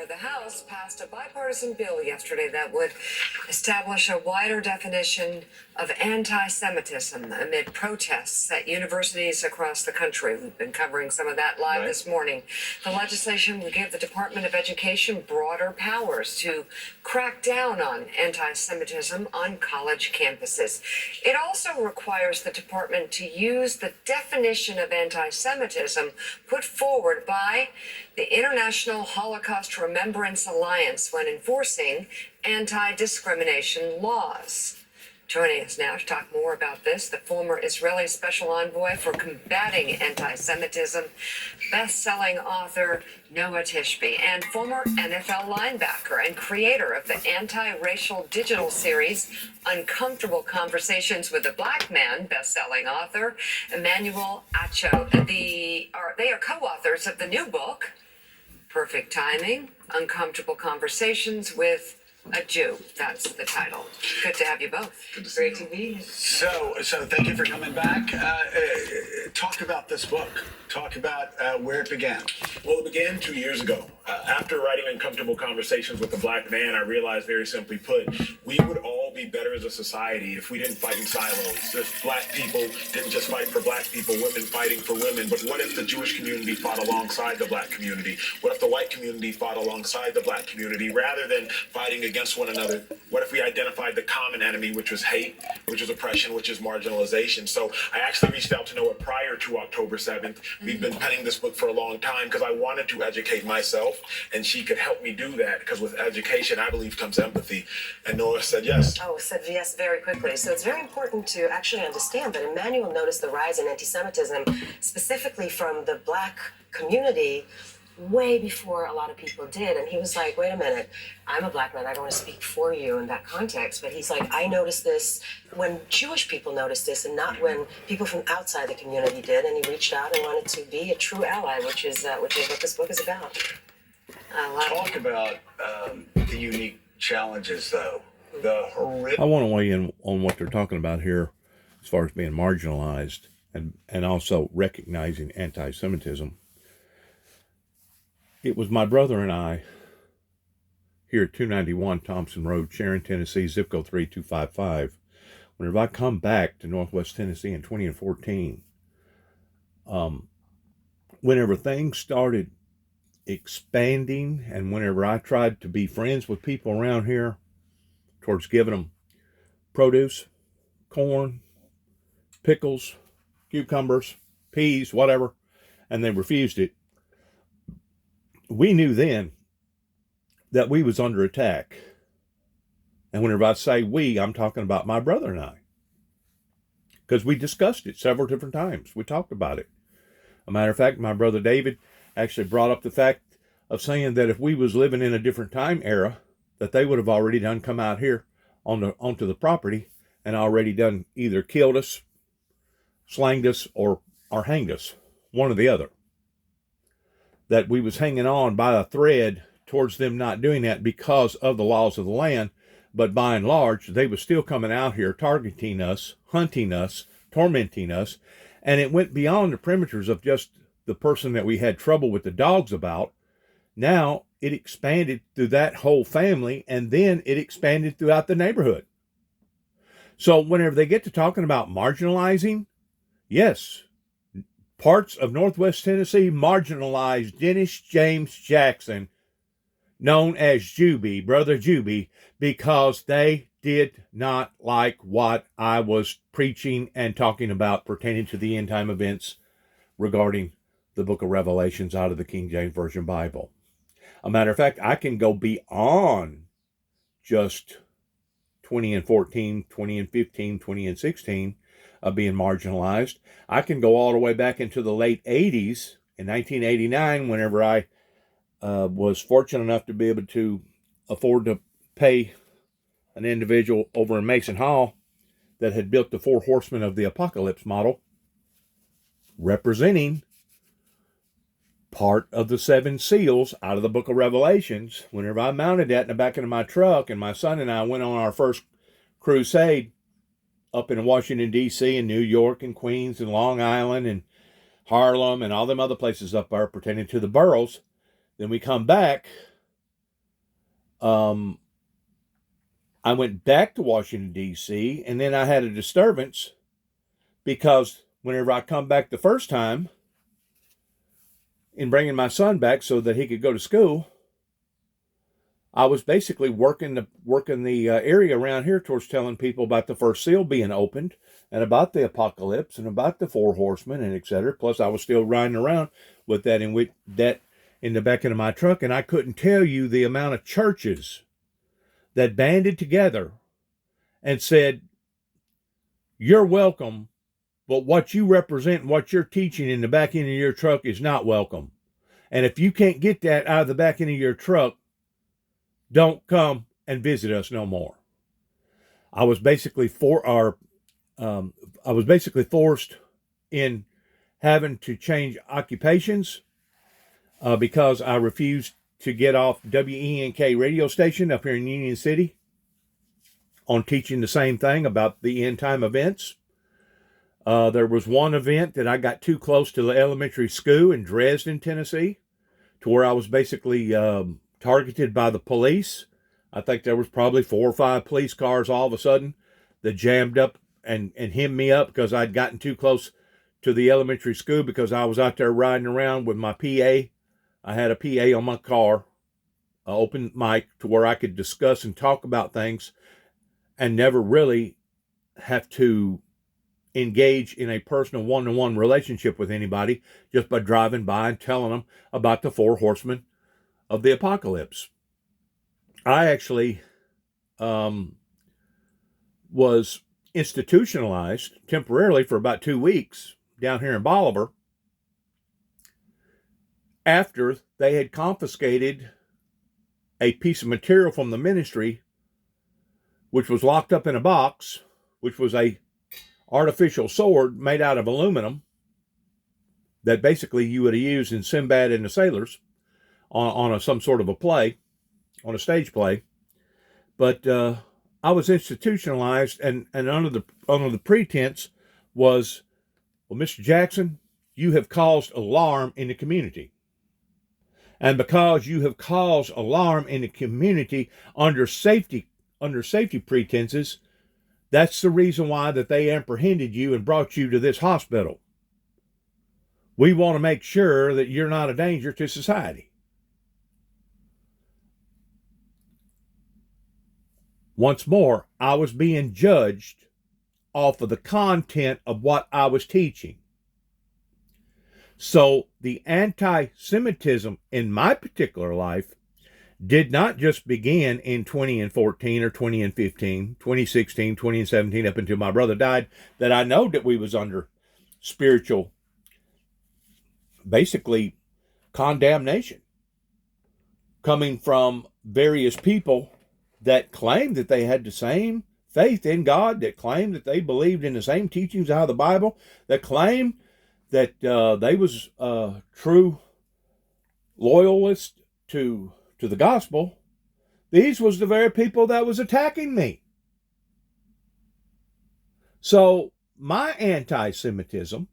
the House passed a bipartisan bill yesterday that would establish a wider definition of anti-Semitism amid protests at universities across the country. We've been covering some of that live this morning. The legislation will give the Department of Education broader powers to crack down on anti-Semitism on college campuses. It also requires the department to use the definition of anti-Semitism put forward by the International Holocaust Remembrance Alliance when enforcing anti-discrimination laws. Joining us now to talk more about this, the former Israeli Special Envoy for Combating Anti-Semitism, best-selling author Noah Tishby, and former NFL linebacker and creator of the anti-racial digital series Uncomfortable Conversations with a Black Man, best-selling author Emmanuel Acho. They are co-authors of the new book, Perfect Timing, Uncomfortable Conversations with a Jew. That's the title. Good to have you both. Great to be here. So thank you for coming back. Talk about this book. Talk about where it began. Well, it began 2 years ago. After writing Uncomfortable Conversations with a Black Man, I realized, very simply put, we would all be better as a society if we didn't fight in silos. If Black people didn't just fight for Black people, women fighting for women. But what if the Jewish community fought alongside the Black community? What if the white community fought alongside the Black community rather than fighting against one another? What if we identified the common enemy, which was hate, which is oppression, which is marginalization? So I actually reached out to Noah prior to October 7th. We've been penning this book for a long time because I wanted to educate myself, and she could help me do that, because with education, I believe, comes empathy. And Noah said yes. Said yes very quickly. So it's very important to actually understand that Emmanuel noticed the rise in anti-Semitism, specifically from the Black community, way before a lot of people did. And he was like, wait a minute, I'm a Black man, I don't want to speak for you in that context. But he's like, I noticed this when Jewish people noticed this, and not when people from outside the community did. And he reached out and wanted to be a true ally, which is what this book is about. Talk about the unique challenges, though. I want to weigh in on what they're talking about here as far as being marginalized and also recognizing anti-Semitism. It was my brother and I here at 291 Thompson Road, Sharon, Tennessee, zip code 3255. Whenever I come back to Northwest Tennessee in 2014, whenever things started expanding and whenever I tried to be friends with people around here towards giving them produce, corn, pickles, cucumbers, peas, whatever, and they refused it, we knew then that we was under attack. And whenever I say we, I'm talking about my brother and I, because we discussed it several different times. We talked about it. A matter of fact, my brother David actually brought up the fact of saying that if we was living in a different time era, that they would have already done come out here onto the property and already done either killed us, slanged us, or hanged us, one or the other. That we was hanging on by a thread towards them not doing that because of the laws of the land, but by and large, they was still coming out here targeting us, hunting us, tormenting us, and it went beyond the perimeters of just the person that we had trouble with the dogs about. Now it expanded through that whole family, and then it expanded throughout the neighborhood. So whenever they get to talking about marginalizing, yes, parts of Northwest Tennessee marginalized Dennis James Jackson, known as Juby, Brother Juby, because they did not like what I was preaching and talking about pertaining to the end time events regarding the book of Revelations out of the King James Version Bible. A matter of fact, I can go beyond just 20 and 14, 20 and 15, 20 and 16 of being marginalized. I can go all the way back into the late 80s, in 1989, whenever I was fortunate enough to be able to afford to pay an individual over in Mason Hall that had built the 4 Horsemen of the Apocalypse model, representing part of the 7 seals out of the book of Revelations. Whenever I mounted that in the back of my truck, and my son and I went on our first crusade up in Washington, D.C., and New York, and Queens, and Long Island, and Harlem, and all them other places up there pertaining to the boroughs, then we come back I went back to Washington, D.C., and then I had a disturbance because whenever I come back the first time in bringing my son back so that he could go to school, I was basically working the area around here towards telling people about the first seal being opened and about the apocalypse and about the four horsemen and etc. Plus, I was still riding around with that in the back of my truck, and I couldn't tell you the amount of churches that banded together and said, "You're welcome, but what you represent and what you're teaching in the back end of your truck is not welcome. And if you can't get that out of the back end of your truck, don't come and visit us no more." I was basically forced in having to change occupations because I refused to get off WENK radio station up here in Union City on teaching the same thing about the end time events. There was one event that I got too close to the elementary school in Dresden, Tennessee, to where I was basically targeted by the police. I think there was probably 4 or 5 police cars all of a sudden that jammed up and hemmed me up because I'd gotten too close to the elementary school because I was out there riding around with my PA. I had a PA on my car, an open mic to where I could discuss and talk about things and never really have to engage in a personal one-to-one relationship with anybody just by driving by and telling them about the 4 horsemen of the apocalypse. I actually was institutionalized temporarily for about 2 weeks down here in Bolivar after they had confiscated a piece of material from the ministry which was locked up in a box, which was a artificial sword made out of aluminum that basically you would have used in Sinbad and the Sailors on some sort of a play, on a stage play. But I was institutionalized, and under the pretense was, well, Mr. Jackson, you have caused alarm in the community. And because you have caused alarm in the community under safety pretenses, that's the reason why that they apprehended you and brought you to this hospital. We want to make sure that you're not a danger to society. Once more, I was being judged off of the content of what I was teaching. So the anti-Semitism in my particular life did not just begin in 2014 or 2015, 2016, 2017, up until my brother died, that I know that we was under spiritual, basically, condemnation coming from various people that claimed that they had the same faith in God, that claimed that they believed in the same teachings out of the Bible, that claimed that they was true loyalists to the gospel. These was the very people that was attacking me. So my anti-Semitism,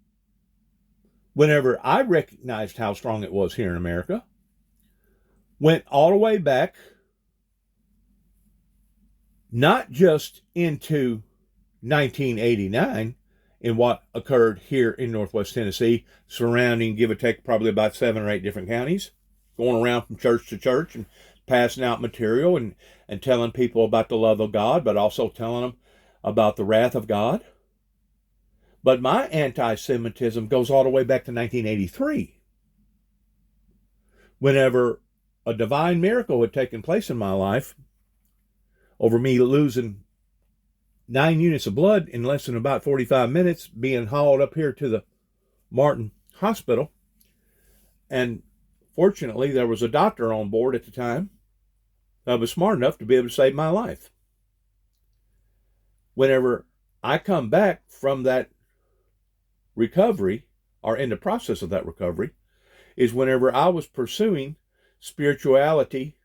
whenever I recognized how strong it was here in America, went all the way back, not just into 1989 in what occurred here in Northwest Tennessee, surrounding, give or take, probably about 7 or 8 different counties, going around from church to church and passing out material and telling people about the love of God, but also telling them about the wrath of God. But my anti-Semitism goes all the way back to 1983, whenever a divine miracle had taken place in my life over me losing 9 units of blood in less than about 45 minutes, being hauled up here to the Martin Hospital. And fortunately, there was a doctor on board at the time that was smart enough to be able to save my life. Whenever I come back from that recovery, or in the process of that recovery, is whenever I was pursuing spirituality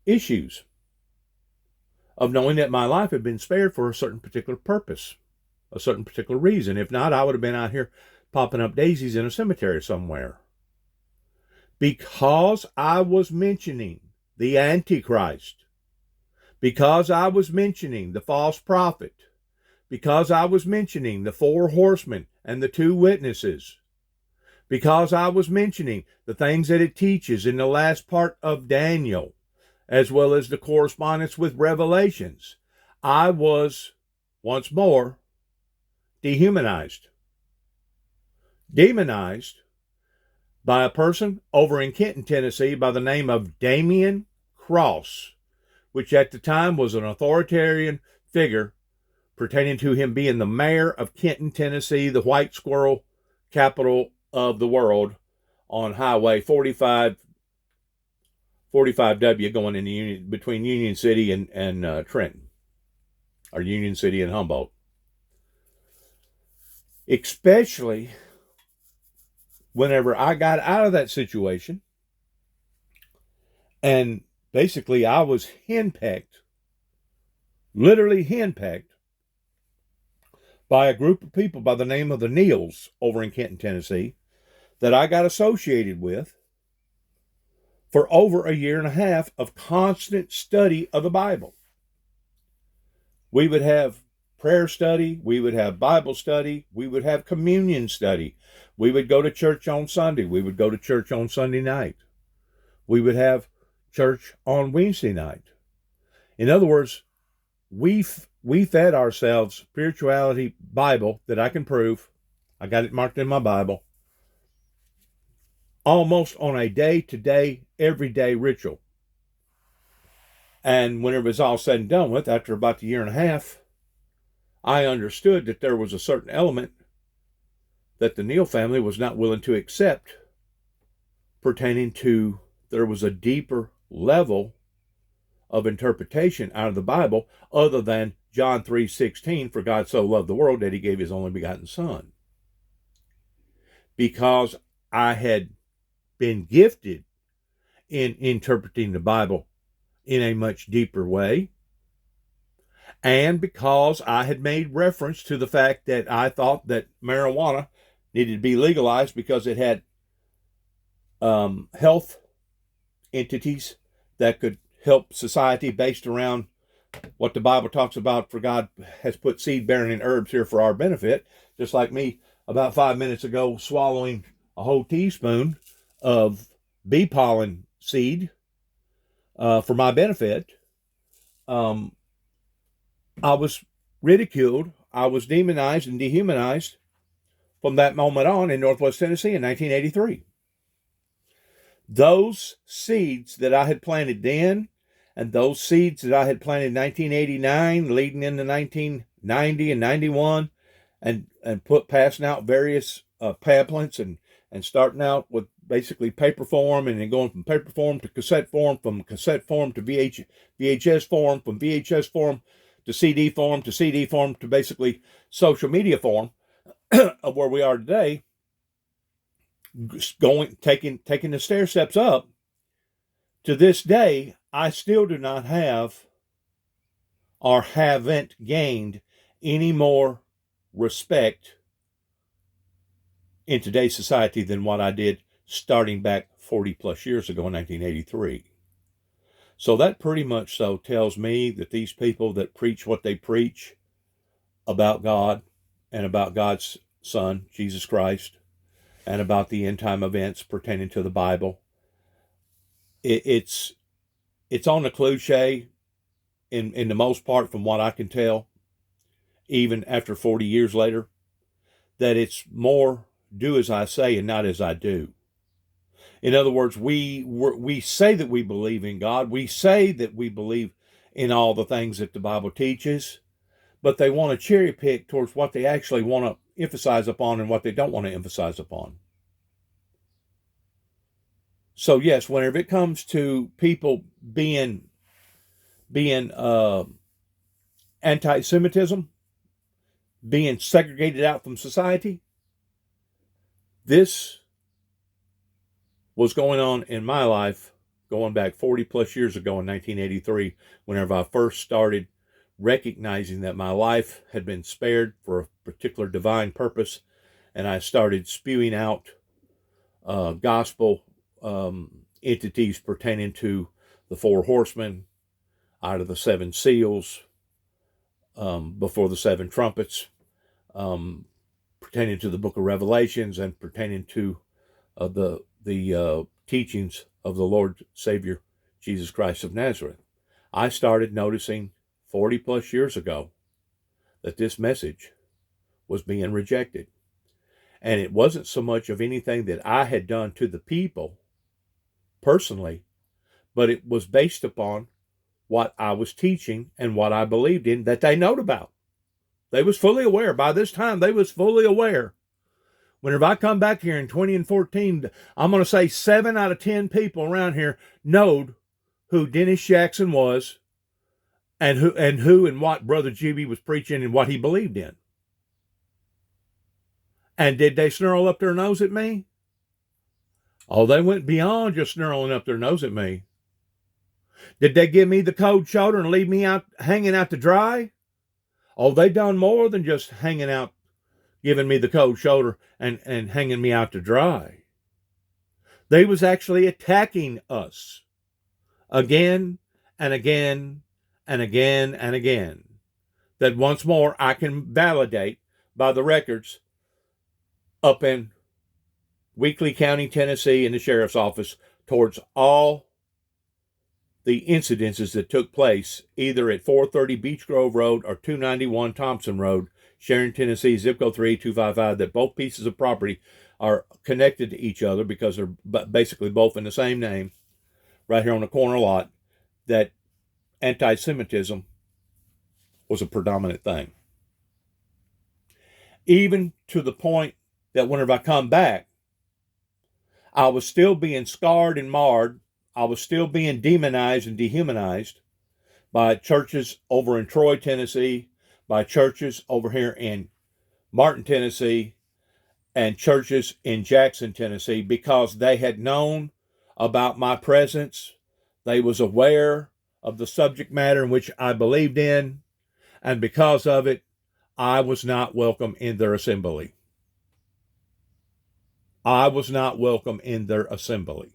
issues of knowing that my life had been spared for a certain particular purpose, a certain particular reason. If not, I would have been out here popping up daisies in a cemetery somewhere. because I was mentioning the Antichrist, because I was mentioning the false prophet, because I was mentioning the 4 horsemen and the 2 witnesses, because I was mentioning the things that it teaches in the last part of Daniel, as well as the correspondence with Revelations, I was once more dehumanized, demonized by a person over in Kenton, Tennessee by the name of Damian Cross, which at the time was an authoritarian figure pertaining to him being the mayor of Kenton, Tennessee, the white squirrel capital of the world, on Highway 45W going in the between Union City and Trenton, or Union City and Humboldt. Especially whenever I got out of that situation, and basically I was henpecked, literally henpecked, by a group of people by the name of the Neals over in Kenton, Tennessee, that I got associated with for over a year and a half of constant study of the Bible. We would have prayer study, we would have Bible study, we would have communion study. We would go to church on Sunday, we would go to church on Sunday night. We would have church on Wednesday night. In other words, we fed ourselves spirituality Bible that I can prove. I got it marked in my Bible. Almost on a day-to-day, everyday ritual. And when it was all said and done with, after about a year and a half, I understood that there was a certain element that the Neal family was not willing to accept, pertaining to there was a deeper level of interpretation out of the Bible other than John 3:16, for God so loved the world that he gave his only begotten son. Because I had been gifted in interpreting the Bible in a much deeper way, and because I had made reference to the fact that I thought that marijuana needed to be legalized because it had health entities that could help society based around what the Bible talks about, for God has put seed-bearing herbs here for our benefit, just like me about 5 minutes ago swallowing a whole teaspoon of bee pollen seed for my benefit. I was ridiculed, I was demonized and dehumanized from that moment on in Northwest Tennessee in 1983. Those seeds that I had planted then, and those seeds that I had planted in 1989, leading into 1990 and 91, and passing out various pamphlets and starting out with basically paper form, and then going from paper form to cassette form, from cassette form to VHS form, from VHS form to CD form, to CD form to basically social media form of where we are today, taking the stair steps up. To this day, I still do not have, or haven't gained, any more respect in today's society than what I did starting back 40 plus years ago in 1983. So that pretty much so tells me that these people that preach what they preach about God and about God's Son, Jesus Christ, and about the end time events pertaining to the Bible, it's on the cliche in the most part, from what I can tell, even after 40 years later, that it's more do as I say and not as I do. In other words, we say that we believe in God. We say that we believe in all the things that the Bible teaches, but they want to cherry pick towards what they actually want to emphasize upon and what they don't want to emphasize upon. So yes, whenever it comes to people being anti-Semitism, being segregated out from society, this was going on in my life going back 40 plus years ago in 1983, whenever I first started recognizing that my life had been spared for a particular divine purpose, and I started spewing out gospel entities pertaining to the four horsemen, out of the seven seals, before the seven trumpets, pertaining to the book of Revelations, and pertaining to the teachings of the Lord Savior Jesus Christ of Nazareth. I started noticing 40 plus years ago that this message was being rejected. And it wasn't so much of anything that I had done to the people personally, but it was based upon what I was teaching and what I believed in that they knowed about. They was fully aware. By this time, they was fully aware. Whenever I come back here in 2014, I'm going to say 7 out of 10 people around here knowed who Dennis Jackson was and who and what Brother Juby was preaching and what he believed in. And did they snarl up their nose at me? Oh, they went beyond just snarling up their nose at me. Did they give me the cold shoulder and leave me out hanging out to dry? Oh, they done more than just hanging out, giving me the cold shoulder and hanging me out to dry. They was actually attacking us again and again and again and again. That once more I can validate by the records up in Weakley County, Tennessee, in the sheriff's office towards all the incidences that took place either at 430 Beach Grove Road or 291 Thompson Road, Sharon, Tennessee, zip code 38255, that both pieces of property are connected to each other because they're basically both in the same name, right here on the corner lot, that anti-Semitism was a predominant thing. Even to the point that whenever I come back, I was still being scarred and marred. I was still being demonized and dehumanized by churches over in Troy, Tennessee, by churches over here in Martin, Tennessee, and churches in Jackson, Tennessee, because they had known about my presence. They was aware of the subject matter in which I believed in, and because of it, I was not welcome in their assembly. I was not welcome in their assembly.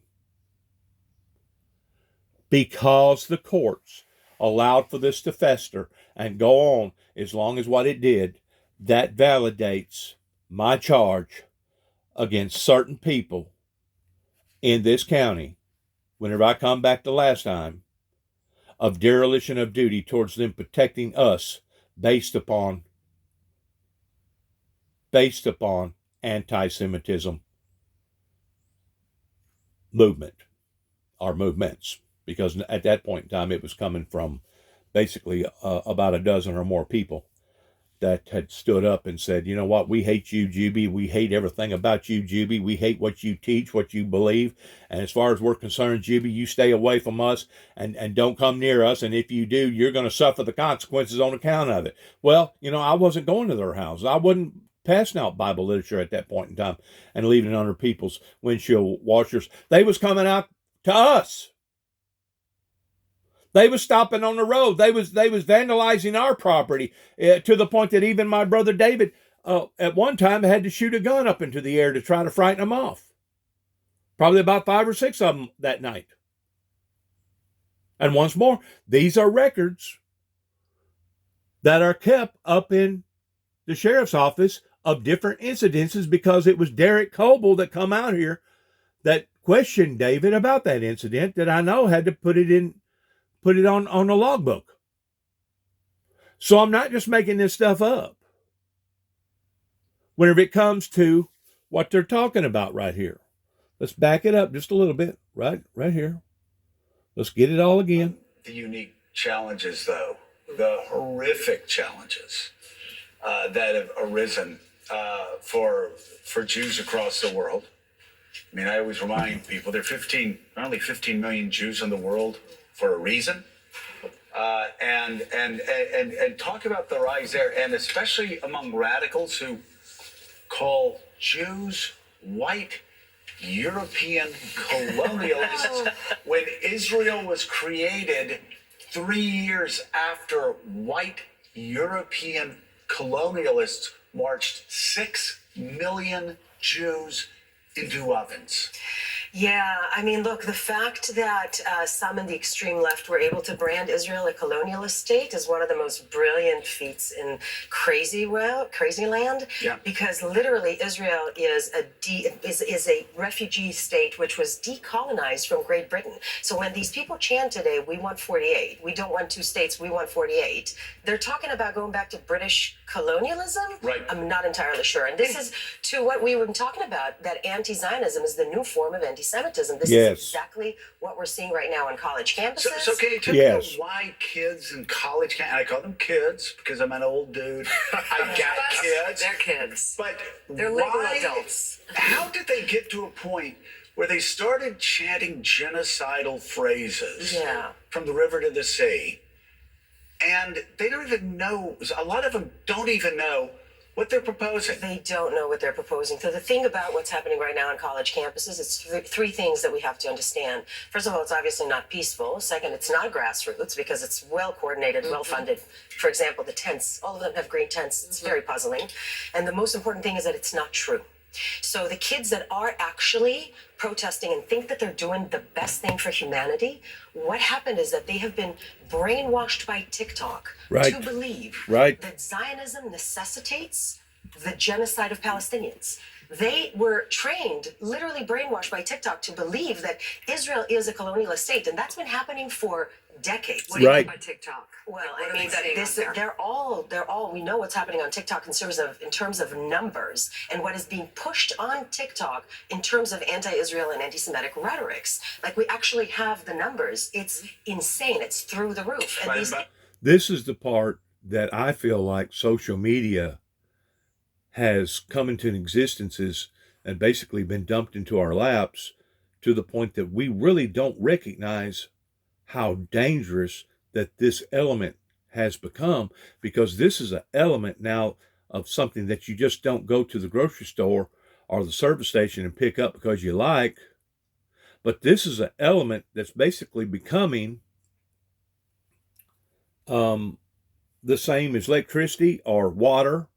Because the courts allowed for this to fester and go on as long as what it did, that validates my charge against certain people in this county, whenever I come back the last time, of dereliction of duty towards them protecting us based upon anti-Semitism movement or movements. Because at that point in time, it was coming from basically about a dozen or more people that had stood up and said, you know what, we hate you, Juby. We hate everything about you, Juby. We hate what you teach, what you believe. And as far as we're concerned, Juby, you stay away from us and don't come near us. And if you do, you're going to suffer the consequences on account of it. Well, you know, I wasn't going to their houses. I wasn't passing out Bible literature at that point in time and leaving it under people's windshield washers. They was coming out to us. They was stopping on the road. They was vandalizing our property to the point that even my brother David at one time had to shoot a gun up into the air to try to frighten them off. Probably about 5 or 6 of them that night. And once more, these are records that are kept up in the sheriff's office of different incidences, because it was Derek Coble that come out here that questioned David about that incident, that I know had to put it on a logbook. So I'm not just making this stuff up. Whenever it comes to what they're talking about right here, let's back it up just a little bit, right here. Let's get it all again. The unique challenges, though, the horrific challenges that have arisen for Jews across the world. I mean, I always remind people there are only 15 million Jews in the world for a reason, and talk about the rise there, and especially among radicals who call Jews white European colonialists. When Israel was created 3 years after white European colonialists marched 6 million Jews into ovens. Yeah, I mean, look, the fact that some in the extreme left were able to brand Israel a colonialist state is one of the most brilliant feats in crazy land. Yeah. Because literally, Israel is is a refugee state which was decolonized from Great Britain. So when these people chant today, "We want 48," we don't want 2 states, we want 48. They're talking about going back to British colonialism. Right. I'm not entirely sure, and this is to what we were talking about. That anti-Zionism is the new form of anti-Semitism. This Yes. is exactly what we're seeing right now on college campuses. So can you tell Yes. me why kids in college can't? I call them kids because I'm an old dude. I got kids. They're kids. But They're legal why, adults. How did they get to a point where they started chanting genocidal phrases Yeah. from the river to the sea? And they don't even know, a lot of them don't even know what they're proposing. They don't know what they're proposing. So the thing about what's happening right now on college campuses, it's three things that we have to understand. First of all, it's obviously not peaceful. Second, it's not grassroots because it's well coordinated, well funded. For example, the tents, all of them have green tents. It's very puzzling. And the most important thing is that it's not true. So the kids that are actually protesting and think that they're doing the best thing for humanity, what happened is that they have been brainwashed by TikTok Right. to believe Right. that Zionism necessitates the genocide of Palestinians. They were trained, literally brainwashed by TikTok to believe that Israel is a colonialist state, and that's been happening for decades. What do you Right. mean by TikTok? Well, What I are mean they that saying this, on there? they're all. We know what's happening on TikTok in terms of numbers and what is being pushed on TikTok in terms of anti-Israel and anti-Semitic rhetorics. Like we actually have the numbers. It's insane. It's through the roof. And these, This is the part that I feel like social media has come into existences and basically been dumped into our laps to the point that we really don't recognize how dangerous that this element has become, because this is an element now of something that you just don't go to the grocery store or the service station and pick up because you like, but this is an element that's basically becoming the same as electricity or water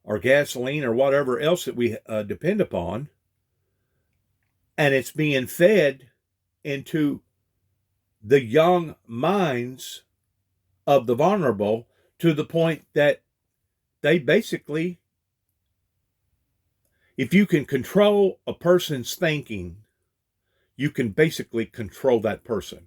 or gasoline or whatever else that we depend upon, and it's being fed into the young minds of the vulnerable to the point that they basically, if you can control a person's thinking, you can basically control that person.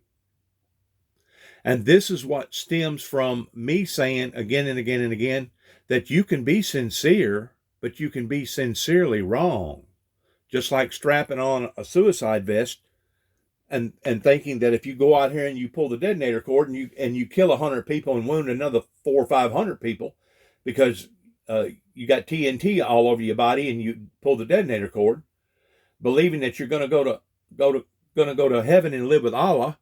And this is what stems from me saying again and again and again that you can be sincere, but you can be sincerely wrong. Just like strapping on a suicide vest and thinking that if you go out here and you pull the detonator cord and you kill 100 people and wound another 400 or 500 people because you got TNT all over your body and you pull the detonator cord, believing that you're going to go to heaven and live with Allah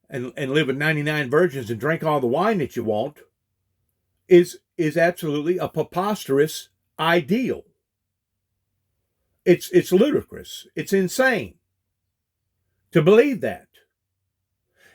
and live with 99 virgins and drink all the wine that you want is absolutely a preposterous ideal. It's ludicrous. It's insane to believe that,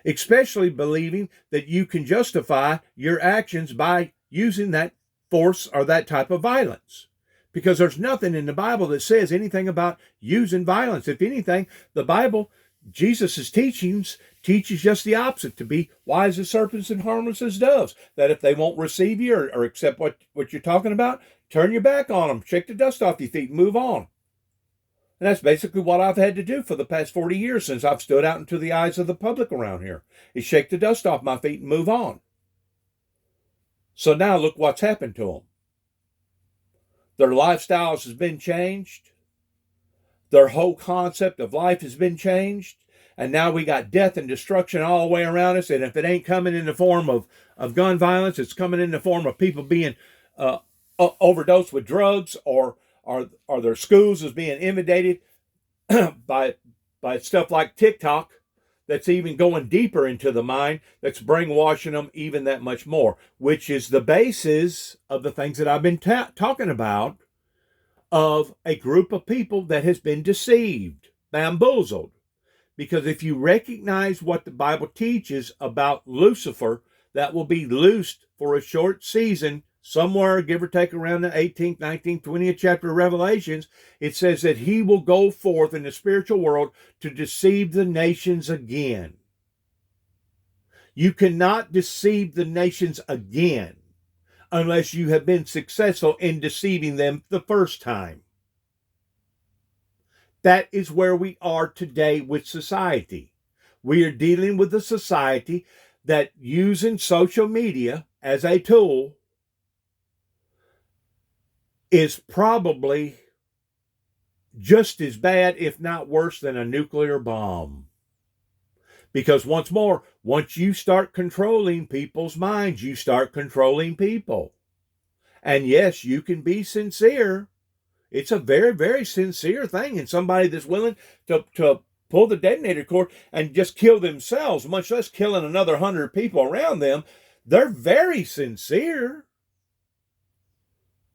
especially believing that you can justify your actions by using that force or that type of violence, because there's nothing in the Bible that says anything about using violence. If anything, the Bible, Jesus' teachings teaches just the opposite, to be wise as serpents and harmless as doves, that if they won't receive you or accept what you're talking about, turn your back on them, shake the dust off your feet and move on. And that's basically what I've had to do for the past 40 years since I've stood out into the eyes of the public around here, is shake the dust off my feet and move on. So now look what's happened to them. Their lifestyles has been changed. Their whole concept of life has been changed. And now we got death and destruction all the way around us. And if it ain't coming in the form of gun violence, it's coming in the form of people being overdosed with drugs, or their schools is being inundated by stuff like TikTok that's even going deeper into the mind, that's brainwashing them even that much more, which is the basis of the things that I've been talking about, of a group of people that has been deceived, bamboozled. Because if you recognize what the Bible teaches about Lucifer, that will be loosed for a short season somewhere, give or take around the 18th, 19th, 20th chapter of Revelations, it says that he will go forth in the spiritual world to deceive the nations again. You cannot deceive the nations again unless you have been successful in deceiving them the first time. That is where we are today with society. We are dealing with a society that using social media as a tool is probably just as bad, if not worse, than a nuclear bomb. Because once more, once you start controlling people's minds, you start controlling people. And yes, you can be sincere. It's a very, very sincere thing. And somebody that's willing to pull the detonator cord and just kill themselves, much less killing another 100 people around them, they're very sincere.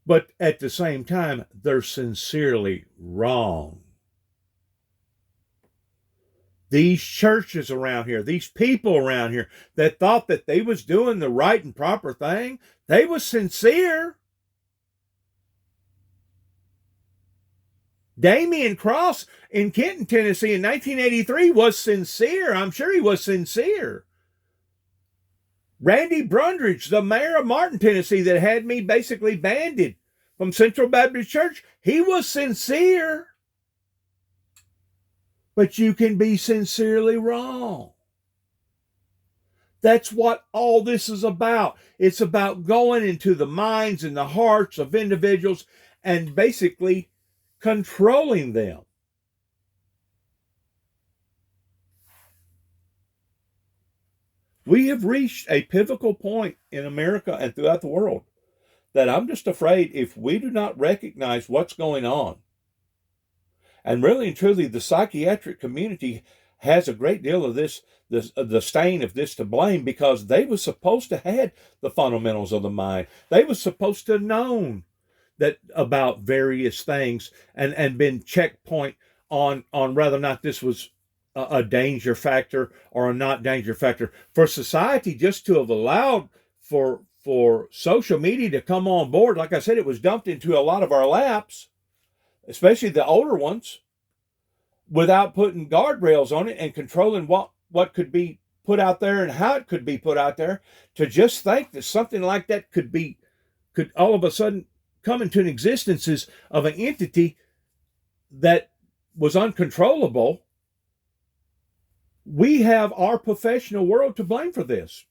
But at the same time, they're sincerely wrong. These churches around here, these people around here that thought that they was doing the right and proper thing, they was sincere. Damian Cross in Kenton, Tennessee in 1983 was sincere. I'm sure he was sincere. Randy Brundridge, the mayor of Martin, Tennessee, that had me basically banded from Central Baptist Church, he was sincere. But you can be sincerely wrong. That's what all this is about. It's about going into the minds and the hearts of individuals and basically controlling them. We have reached a pivotal point in America and throughout the world that I'm just afraid if we do not recognize what's going on, and really and truly the psychiatric community has a great deal of this, the stain of this to blame, because they were supposed to have the fundamentals of the mind. They were supposed to have known that about various things and been checkpoint on whether or not this was a danger factor or a not danger factor. For society just to have allowed for social media to come on board, like I said, it was dumped into a lot of our laps, especially the older ones, without putting guardrails on it and controlling what could be put out there and how it could be put out there. To just think that something like that could all of a sudden come into an existence of an entity that was uncontrollable. We have our professional world to blame for this.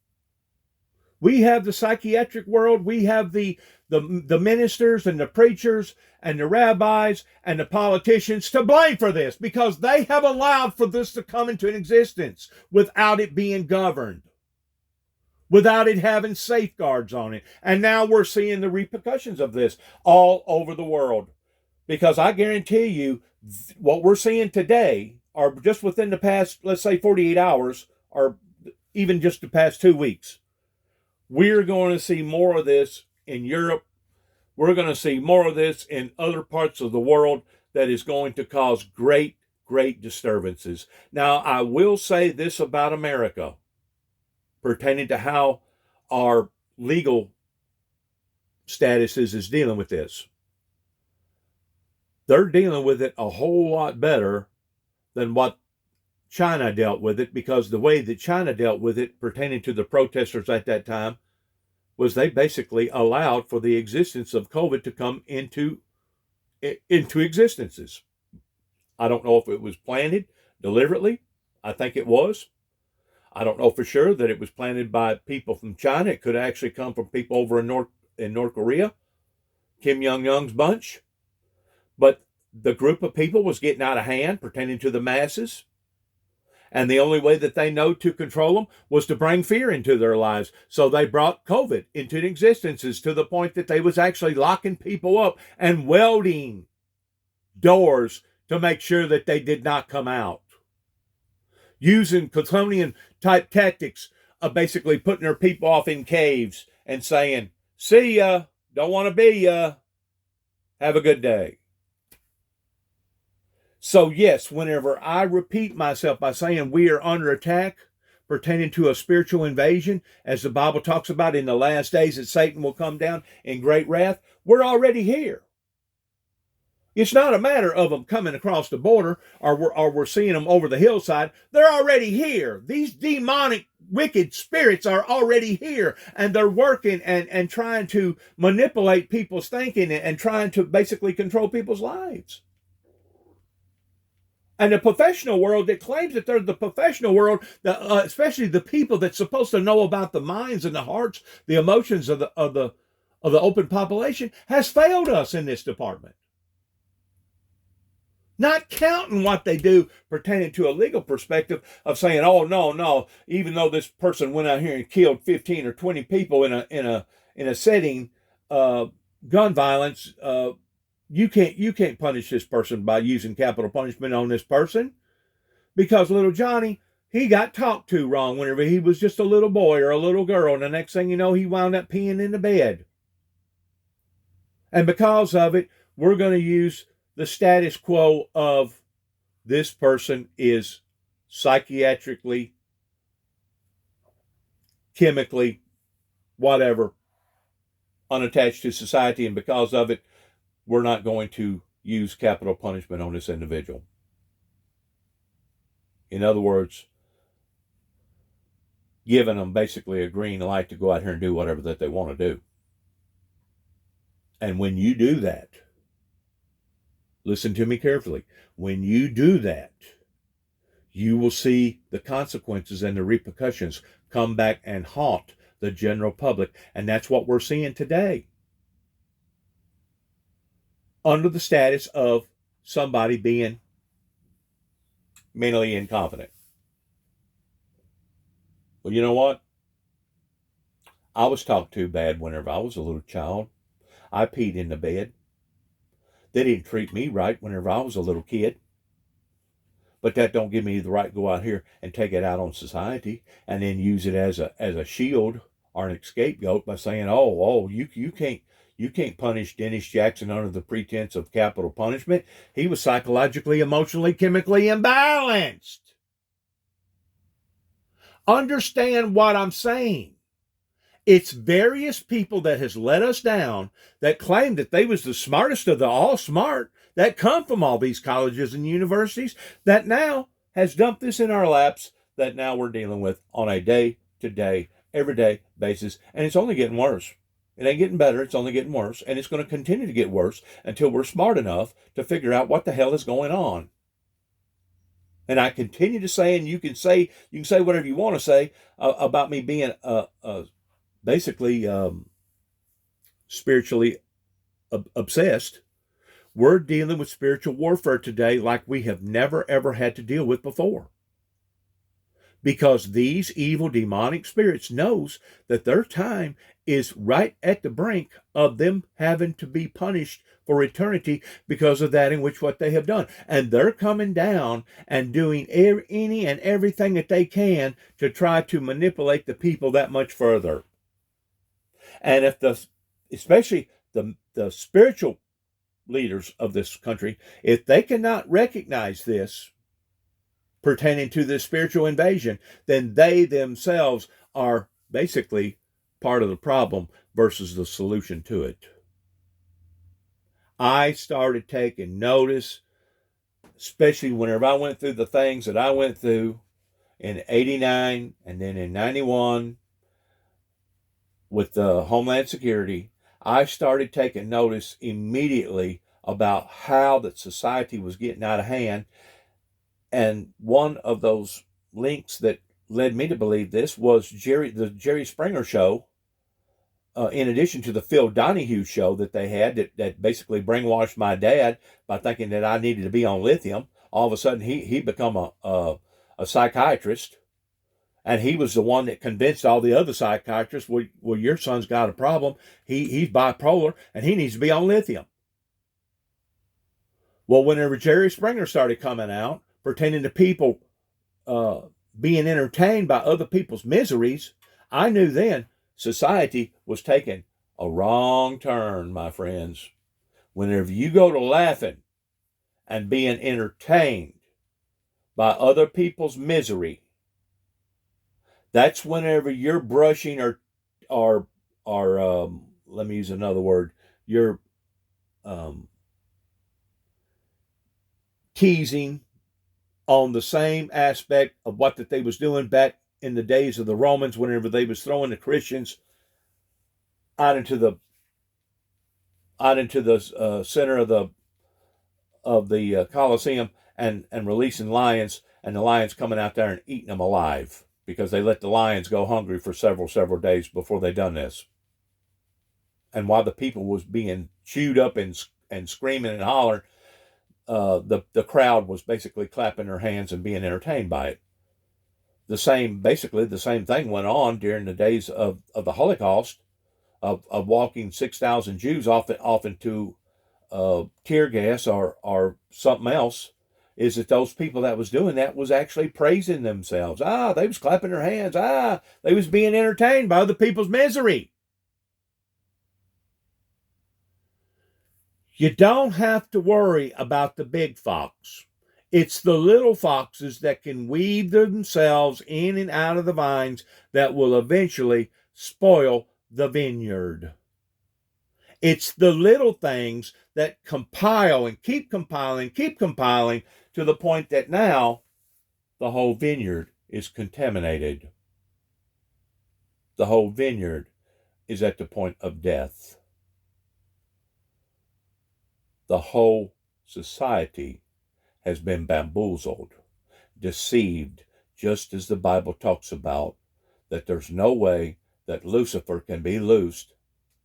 We have the psychiatric world. We have the ministers and the preachers and the rabbis and the politicians to blame for this, because they have allowed for this to come into an existence without it being governed, without it having safeguards on it. And now we're seeing the repercussions of this all over the world. Because I guarantee you, what we're seeing today, or just within the past, let's say 48 hours, or even just the past 2 weeks, we're going to see more of this in Europe. We're going to see more of this in other parts of the world that is going to cause great, great disturbances. Now, I will say this about America pertaining to how our legal status is dealing with this. They're dealing with it a whole lot better than what China dealt with it, because the way that China dealt with it pertaining to the protesters at that time was they basically allowed for the existence of COVID to come into existences. I don't know if it was planted deliberately. I think it was. I don't know for sure that it was planted by people from China. It could actually come from people over in North Korea, Kim Jong-un's bunch. But the group of people was getting out of hand pertaining to the masses. And the only way that they know to control them was to bring fear into their lives. So they brought COVID into existences to the point that they was actually locking people up and welding doors to make sure that they did not come out. Using Platonian type tactics of basically putting their people off in caves and saying, "See ya, don't want to be ya, have a good day." So yes, whenever I repeat myself by saying we are under attack, pertaining to a spiritual invasion, as the Bible talks about in the last days that Satan will come down in great wrath, we're already here. It's not a matter of them coming across the border or we're seeing them over the hillside. They're already here. These demonic, wicked spirits are already here, and they're working and trying to manipulate people's thinking and trying to basically control people's lives. And the professional world that claims that they're the professional world, especially the people that's supposed to know about the minds and the hearts, the emotions of the open population, has failed us in this department. Not counting what they do pertaining to a legal perspective of saying, oh, no, even though this person went out here and killed 15 or 20 people in a setting, gun violence, you can't punish this person by using capital punishment on this person, because little Johnny, he got talked to wrong whenever he was just a little boy or a little girl, and the next thing you know, he wound up peeing in the bed. And because of it, we're going to use the status quo of this person is psychiatrically, chemically, whatever, unattached to society, and because of it, we're not going to use capital punishment on this individual. In other words, giving them basically a green light to go out here and do whatever that they want to do. And when you do that, listen to me carefully. When you do that, you will see the consequences and the repercussions come back and haunt the general public. And that's what we're seeing today. Under the status of somebody being mentally incompetent. Well, you know what? I was talked to bad whenever I was a little child. I peed in the bed. They didn't treat me right whenever I was a little kid. But that don't give me the right to go out here and take it out on society and then use it as a shield or an scapegoat by saying, you can't punish Dennis Jackson under the pretense of capital punishment. He was psychologically, emotionally, chemically imbalanced. Understand what I'm saying. It's various people that has let us down that claim that they was the smartest of the all smart that come from all these colleges and universities that now has dumped this in our laps that now we're dealing with on a day-to-day, everyday basis. And it's only getting worse. It ain't getting better. It's only getting worse. And it's going to continue to get worse until we're smart enough to figure out what the hell is going on. And I continue to say, and you can say whatever you want to say about me being basically spiritually obsessed. We're dealing with spiritual warfare today like we have never, ever had to deal with before. Because these evil demonic spirits knows that their time is right at the brink of them having to be punished for eternity because of that in which what they have done. And they're coming down and doing any and everything that they can to try to manipulate the people that much further. And if especially the spiritual leaders of this country, if they cannot recognize this pertaining to this spiritual invasion, then they themselves are basically part of the problem versus the solution to it. I started taking notice, especially whenever I went through the things that I went through in 89 and then in 91 with the Homeland Security. I started taking notice immediately about how that society was getting out of hand. And one of those links that led me to believe this was the Jerry Springer show, in addition to the Phil Donahue show that they had that basically brainwashed my dad by thinking that I needed to be on lithium. All of a sudden, he become a psychiatrist. And he was the one that convinced all the other psychiatrists, well, your son's got a problem. He's bipolar, and he needs to be on lithium. Well, whenever Jerry Springer started coming out, pertaining to people being entertained by other people's miseries, I knew then society was taking a wrong turn, my friends. Whenever you go to laughing and being entertained by other people's misery, That's whenever you're brushing or let me use another word, you're um, teasing on the same aspect of what that they was doing back in the days of the Romans, whenever they was throwing the Christians out into the center of the Colosseum and releasing lions, and the lions coming out there and eating them alive because they let the lions go hungry for several days before they done this. And while the people was being chewed up and screaming and hollering, the crowd was basically clapping their hands and being entertained by it. The same thing went on during the days of the Holocaust, of walking 6,000 Jews off into tear gas or something else. Is that those people that was doing that was actually praising themselves? They was clapping their hands. They was being entertained by other people's misery. You don't have to worry about the big fox. It's the little foxes that can weave themselves in and out of the vines that will eventually spoil the vineyard. It's the little things that compile and keep compiling to the point that now the whole vineyard is contaminated. The whole vineyard is at the point of death. The whole society has been bamboozled, deceived, just as the Bible talks about that there's no way that Lucifer can be loosed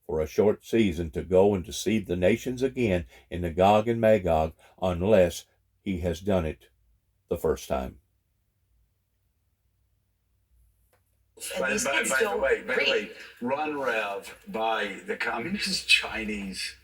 for a short season to go and deceive the nations again in the Gog and Magog unless he has done it the first time. By the way, run Rev by the Communist Chinese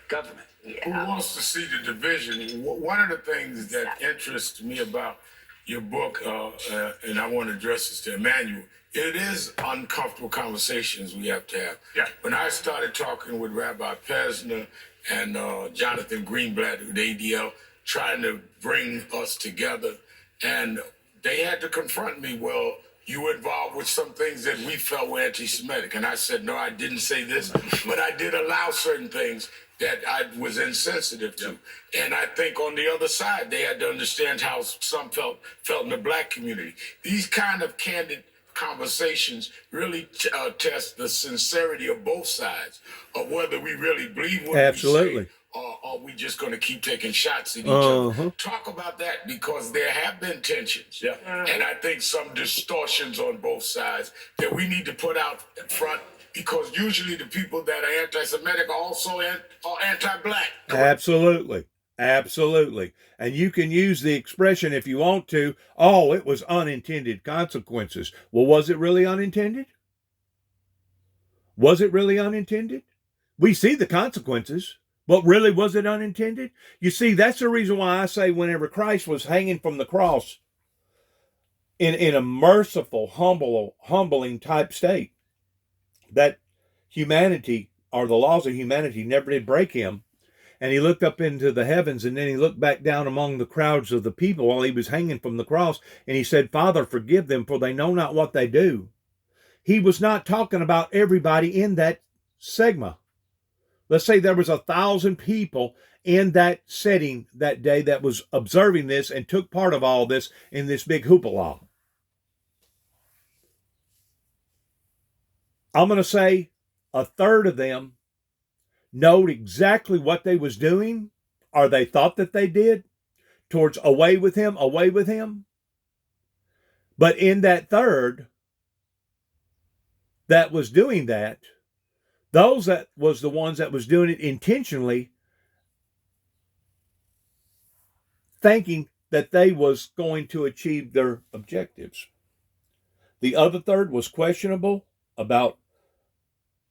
government. Who wants to see the division? One of the things that interests me about your book, and I want to address this to Emmanuel, it is uncomfortable conversations we have to have. Yeah. When I started talking with Rabbi Pesner and Jonathan Greenblatt with ADL, trying to bring us together, and they had to confront me, well, you were involved with some things that we felt were anti-Semitic. And I said, no, I didn't say this, but I did allow certain things that I was insensitive to. And I think on the other side, they had to understand how some felt in the black community. These kind of candid conversations really test the sincerity of both sides, of whether we really believe what Absolutely. we say, or are we just going to keep taking shots at each other? Talk about that, because there have been tensions. Yeah. And I think some distortions on both sides that we need to put out in front, because usually the people that are anti-Semitic are also anti-black. Absolutely. Absolutely. And you can use the expression if you want to, it was unintended consequences. Well, was it really unintended? Was it really unintended? We see the consequences, but really was it unintended? You see, that's the reason why I say whenever Christ was hanging from the cross in a merciful, humbling type state, that humanity or the laws of humanity never did break him. And he looked up into the heavens, and then he looked back down among the crowds of the people while he was hanging from the cross, and he said, Father, forgive them, for they know not what they do. He was not talking about everybody in that segment. Let's say there was 1,000 people in that setting that day that was observing this and took part of all this in this big hoopla. I'm going to say a third of them knowed exactly what they was doing, or they thought that they did, towards away with him. But in that third that was doing that, those that was the ones that was doing it intentionally, thinking that they was going to achieve their objectives. The other third was questionable about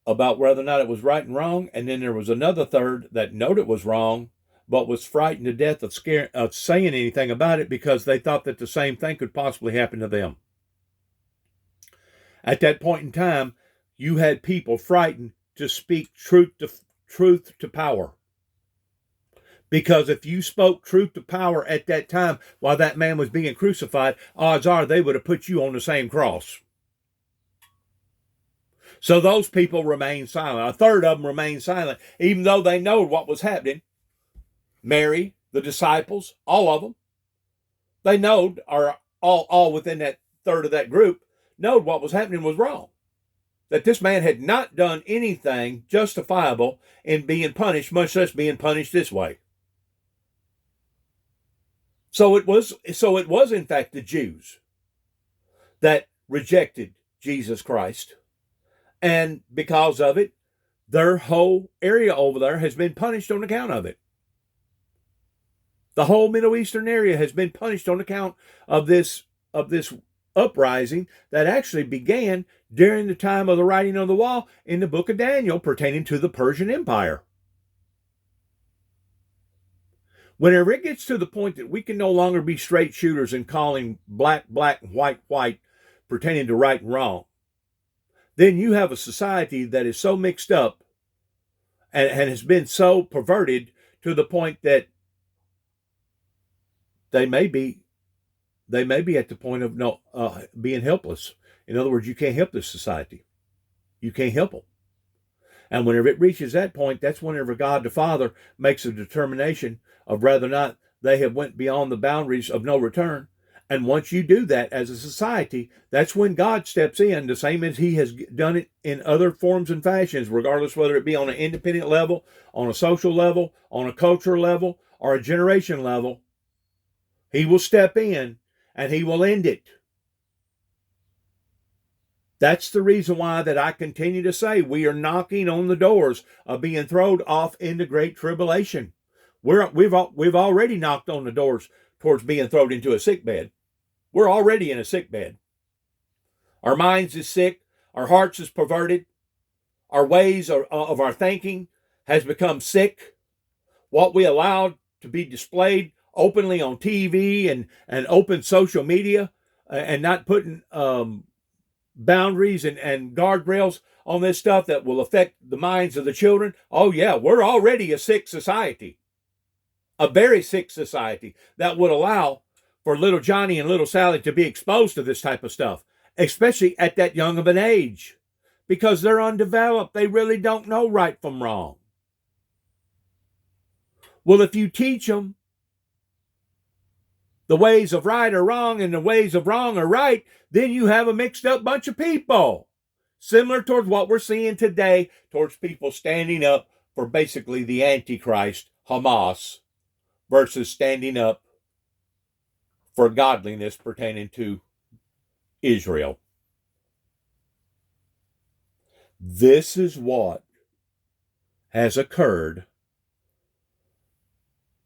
whether or not it was right and wrong, and then there was another third that knowed it was wrong, but was frightened to death of saying anything about it because they thought that the same thing could possibly happen to them. At that point in time, you had people frightened to speak truth to power. Because if you spoke truth to power at that time while that man was being crucified, odds are they would have put you on the same cross. So those people remained silent. A third of them remained silent, even though they know what was happening. Mary, the disciples, all of them, they knowed, or all within that third of that group, knowed what was happening was wrong. That this man had not done anything justifiable in being punished, much less being punished this way. So it was in fact the Jews that rejected Jesus Christ. And because of it, their whole area over there has been punished on account of it. The whole Middle Eastern area has been punished on account of this uprising that actually began during the time of the writing on the wall in the book of Daniel pertaining to the Persian Empire. Whenever it gets to the point that we can no longer be straight shooters and calling black, black, and white, white, pertaining to right and wrong, then you have a society that is so mixed up and has been so perverted to the point that they may be at the point of being helpless. In other words, you can't help this society. You can't help them. And whenever it reaches that point, that's whenever God the Father makes a determination of whether or not they have went beyond the boundaries of no return. And once you do that as a society, that's when God steps in, the same as he has done it in other forms and fashions, regardless whether it be on an independent level, on a social level, on a cultural level, or a generation level. He will step in and he will end it. That's the reason why that I continue to say we are knocking on the doors of being thrown off into great tribulation. We've already knocked on the doors towards being thrown into a sick bed. We're already in a sick bed. Our minds is sick. Our hearts is perverted. Our ways of our thinking has become sick. What we allowed to be displayed openly on TV and open social media and not putting boundaries and guardrails on this stuff that will affect the minds of the children. Oh yeah, we're already a sick society. A very sick society that would allow for little Johnny and little Sally to be exposed to this type of stuff, especially at that young of an age, because they're undeveloped. They really don't know right from wrong. Well, if you teach them the ways of right are wrong and the ways of wrong are right, then you have a mixed up bunch of people. Similar towards what we're seeing today, towards people standing up for basically the Antichrist, Hamas, versus standing up for godliness pertaining to Israel. This is what has occurred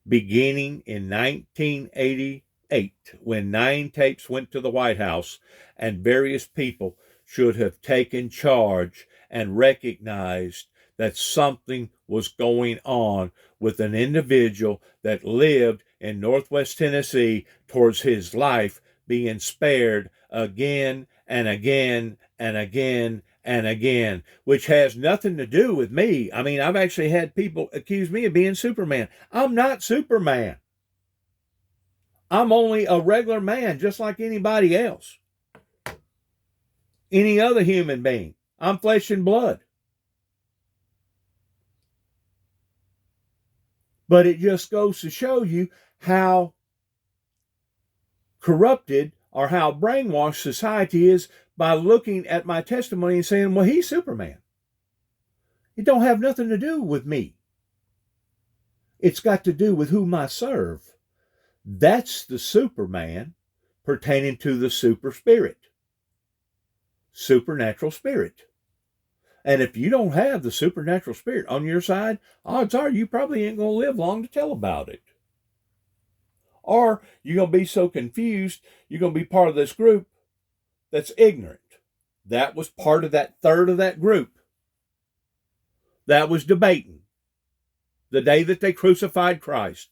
beginning in 1988 when 9 tapes went to the White House and various people should have taken charge and recognized that something was going on with an individual that lived in Northwest Tennessee towards his life being spared again and again and again and again, which has nothing to do with me. I mean, I've actually had people accuse me of being Superman. I'm not Superman. I'm only a regular man, just like anybody else. Any other human being. I'm flesh and blood. But it just goes to show you how corrupted or how brainwashed society is by looking at my testimony and saying, well, he's Superman. It don't have nothing to do with me. It's got to do with whom I serve. That's the Superman pertaining to the super spirit. Supernatural spirit. And if you don't have the supernatural spirit on your side, odds are you probably ain't going to live long to tell about it. Or you're going to be so confused, you're going to be part of this group that's ignorant. That was part of that third of that group that was debating the day that they crucified Christ.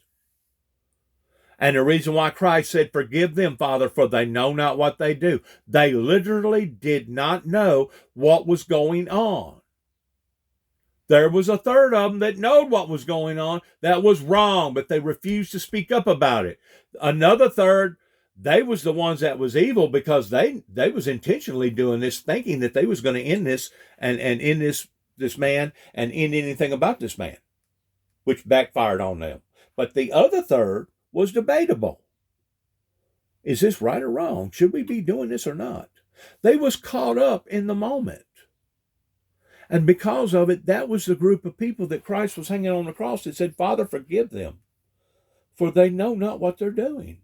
And the reason why Christ said, forgive them, Father, for they know not what they do. They literally did not know what was going on. There was a third of them that knowed what was going on that was wrong, but they refused to speak up about it. Another third they was the ones that was evil because they was intentionally doing this, thinking that they was going to end this and end this man and end anything about this man, which backfired on them. But the other third was debatable. Is this right or wrong? Should we be doing this or not? They was caught up in the moment. And because of it, that was the group of people that Christ was hanging on the cross that said, Father, forgive them, for they know not what they're doing.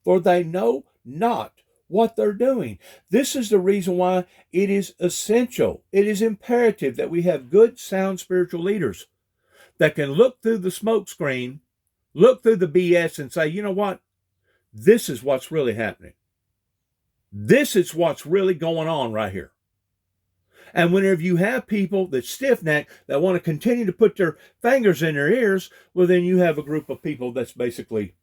For they know not what they're doing. This is the reason why it is essential, it is imperative that we have good, sound spiritual leaders that can look through the smoke screen, look through the BS and say, you know what? This is what's really happening. This is what's really going on right here. And whenever you have people that stiff-necked, that want to continue to put their fingers in their ears, well, then you have a group of people that's basically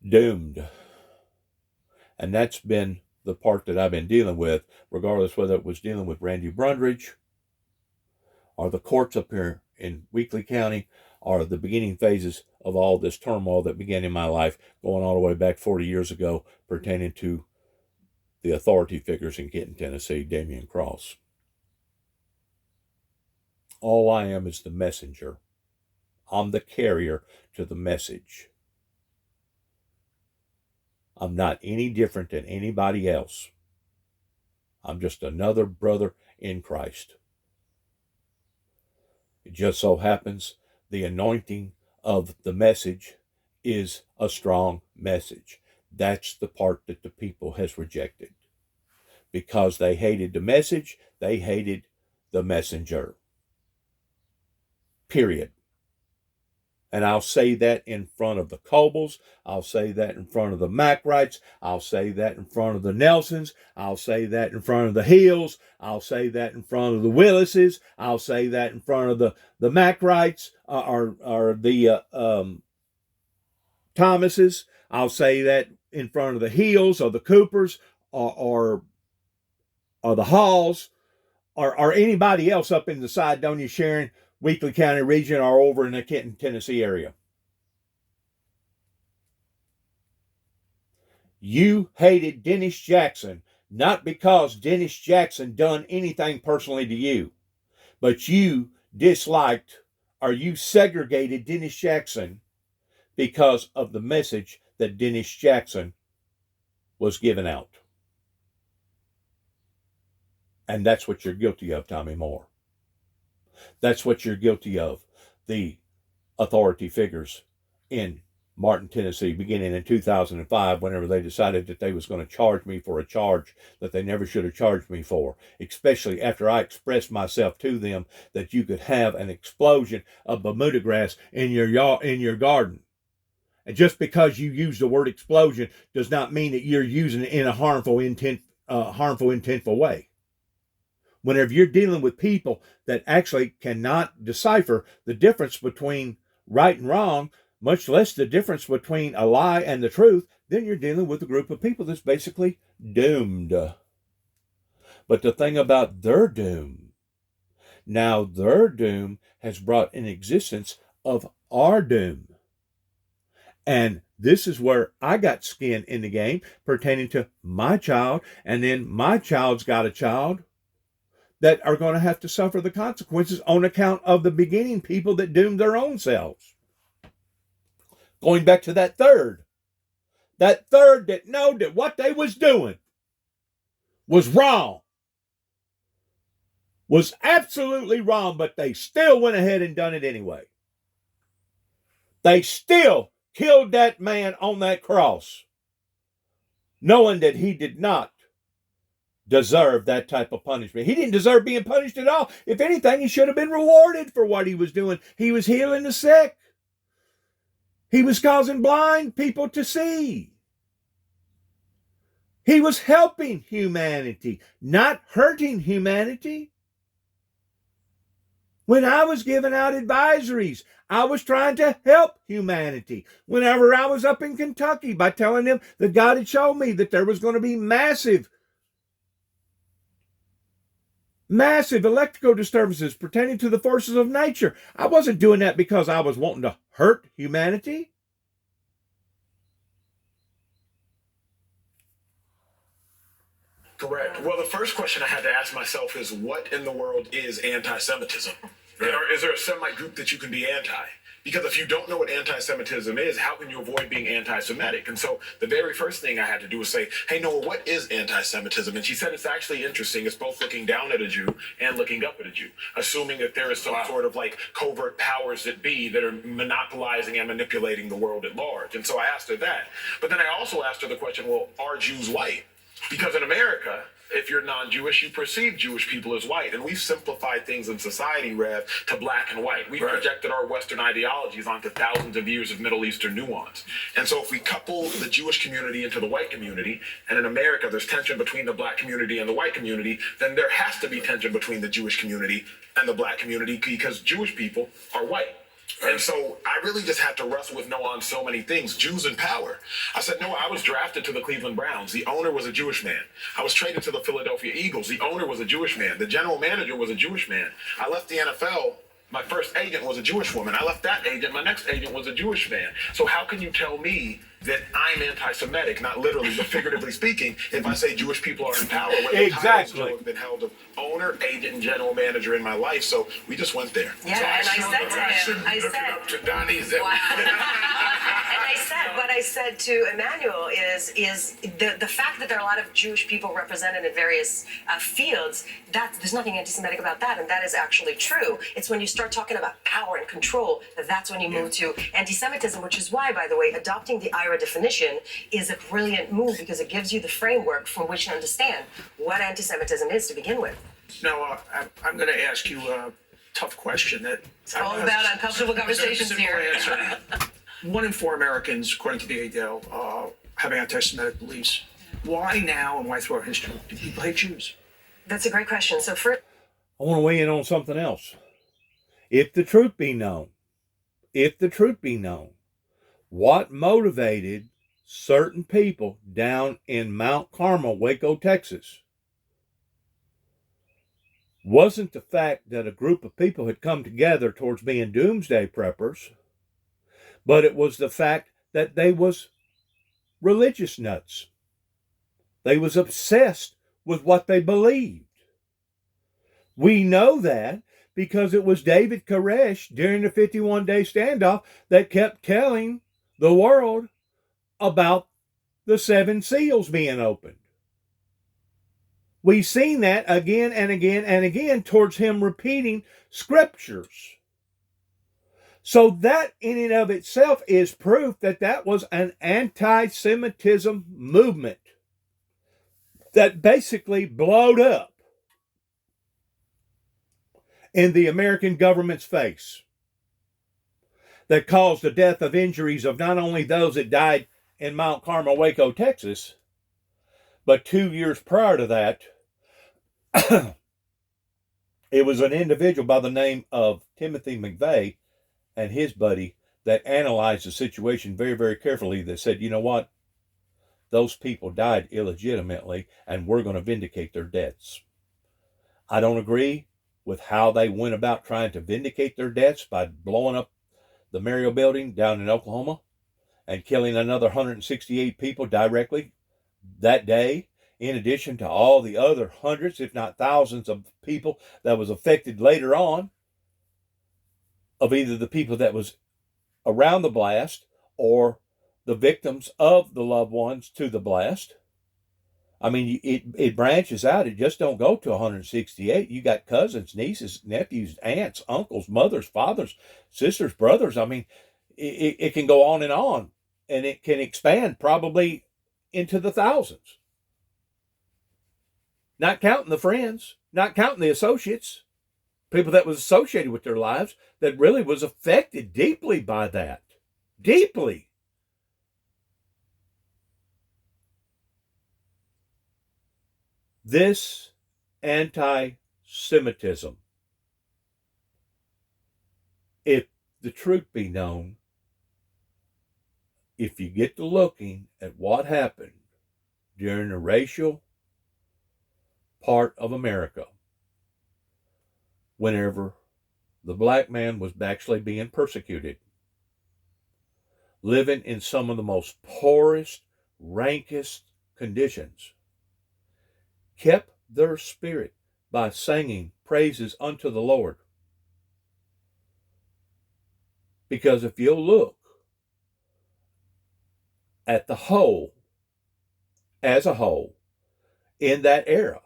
doomed. And that's been the part that I've been dealing with, regardless whether it was dealing with Randy Brundridge or the courts up here in Weakley County or the beginning phases of all this turmoil that began in my life, going all the way back 40 years ago, pertaining to the authority figures in Kenton, Tennessee, Damian Cross. All I am is the messenger. I'm the carrier to the message. I'm not any different than anybody else. I'm just another brother in Christ. It just so happens the anointing of the message is a strong message. That's the part that the people has rejected. Because they hated the message, they hated the messenger. Period. And I'll say that in front of the Cobles. I'll say that in front of the McWrights. I'll say that in front of the Nelsons. I'll say that in front of the Hills. I'll say that in front of the Willises. I'll say that in front of the McWrights or the Thomases. I'll say that in front of the Hills or the Coopers or the Halls or anybody else up in the Sidonia, Sharon, Weakley County region or over in the Kenton, Tennessee area. You hated Dennis Jackson, not because Dennis Jackson done anything personally to you, but you disliked or you segregated Dennis Jackson because of the message that Dennis Jackson was giving out. And that's what you're guilty of, Tommy Moore. That's what you're guilty of. The authority figures in Martin, Tennessee, beginning in 2005, whenever they decided that they was going to charge me for a charge that they never should have charged me for, especially after I expressed myself to them that you could have an explosion of Bermuda grass in your garden. And just because you use the word explosion does not mean that you're using it in a intentful way. Whenever you're dealing with people that actually cannot decipher the difference between right and wrong, much less the difference between a lie and the truth, then you're dealing with a group of people that's basically doomed. But the thing about their doom, now their doom has brought in existence of our doom. And this is where I got skin in the game pertaining to my child, and then my child's got a child that are going to have to suffer the consequences on account of the beginning people that doomed their own selves. Going back to that third that know that what they was doing was wrong, was absolutely wrong, but they still went ahead and done it anyway. They still killed that man on that cross, knowing that he did not deserve that type of punishment. He didn't deserve being punished at all. If anything, he should have been rewarded for what he was doing. He was healing the sick. He was causing blind people to see. He was helping humanity, not hurting humanity. When I was giving out advisories, I was trying to help humanity. Whenever I was up in Kentucky, by telling them that God had shown me that there was going to be massive electrical disturbances pertaining to the forces of nature. I wasn't doing that because I was wanting to hurt humanity. Correct. Well, the first question I had to ask myself is, what in the world is anti-Semitism? Or is there a Semite group that you can be anti? Because if you don't know what anti-Semitism is, how can you avoid being anti-Semitic? And so the very first thing I had to do was say, hey, Noah, what is anti-Semitism? And she said it's actually interesting. It's both looking down at a Jew and looking up at a Jew, assuming that there is some sort of like covert powers that be that are monopolizing and manipulating the world at large. And so I asked her that. But then I also asked her the question, well, are Jews white? Because in America, if you're non-Jewish, you perceive Jewish people as white. And we've simplified things in society, Rev, to black and white. We've projected our Western ideologies onto thousands of years of Middle Eastern nuance. And so if we couple the Jewish community into the white community, and in America there's tension between the black community and the white community, then there has to be tension between the Jewish community and the black community because Jewish people are white. And so I really just had to wrestle with Noah on so many things. Jews in power. I said, Noah, I was drafted to the Cleveland Browns. The owner was a Jewish man. I was traded to the Philadelphia Eagles. The owner was a Jewish man. The general manager was a Jewish man. I left the NFL. My first agent was a Jewish woman. I left that agent. My next agent was a Jewish man. So how can you tell me that I'm anti-Semitic, not literally, but figuratively speaking, if I say Jewish people are in power? When the titles have been held of owner, agent, and general manager in my life. So we just went there. Yeah, So and I said to him, I Look it said, up to Donnie's. and what I said to Emmanuel is the fact that there are a lot of Jewish people represented in various fields, that there's nothing anti-Semitic about that, and that is actually true. It's when you start talking about power and control that's when you move to anti-Semitism, which is why, by the way, adopting the IRA definition is a brilliant move because it gives you the framework from which to understand what anti-Semitism is to begin with. Now, I'm going to ask you a tough question. It's all about uncomfortable conversations Simple here. answer. 1 in 4 Americans, according to the ADL, have anti-Semitic beliefs. Why now and why throughout history do people hate Jews? That's a great question. So first, I want to weigh in on something else. If the truth be known, what motivated certain people down in Mount Carmel, Waco, Texas, wasn't the fact that a group of people had come together towards being doomsday preppers, but it was the fact that they was religious nuts. They was obsessed with what they believed. We know that because it was David Koresh during the 51-day standoff that kept telling the world about the 7 seals being opened. We've seen that again and again and again towards him repeating scriptures. So that in and of itself is proof that that was an anti-Semitism movement that basically blowed up in the American government's face, that caused the death of injuries of not only those that died in Mount Carmel, Waco, Texas, but 2 years prior to that, it was an individual by the name of Timothy McVeigh and his buddy that analyzed the situation very, very carefully, that said, you know what? Those people died illegitimately, and we're going to vindicate their deaths. I don't agree with how they went about trying to vindicate their deaths by blowing up the Mario building down in Oklahoma and killing another 168 people directly that day, in addition to all the other hundreds, if not thousands of people that was affected later on, of either the people that was around the blast or the victims of the loved ones to the blast. I mean, it branches out. It just don't go to 168. You got cousins, nieces, nephews, aunts, uncles, mothers, fathers, sisters, brothers. I mean, it can go on, and it can expand probably into the thousands. Not counting the friends, not counting the associates, people that was associated with their lives that really was affected deeply by that. Deeply. This anti-Semitism, if the truth be known, if you get to looking at what happened during the racial part of America, whenever the black man was actually being persecuted, living in some of the most poorest, rankest conditions, kept their spirit by singing praises unto the Lord. Because if you'll look at the whole, as a whole, in that era,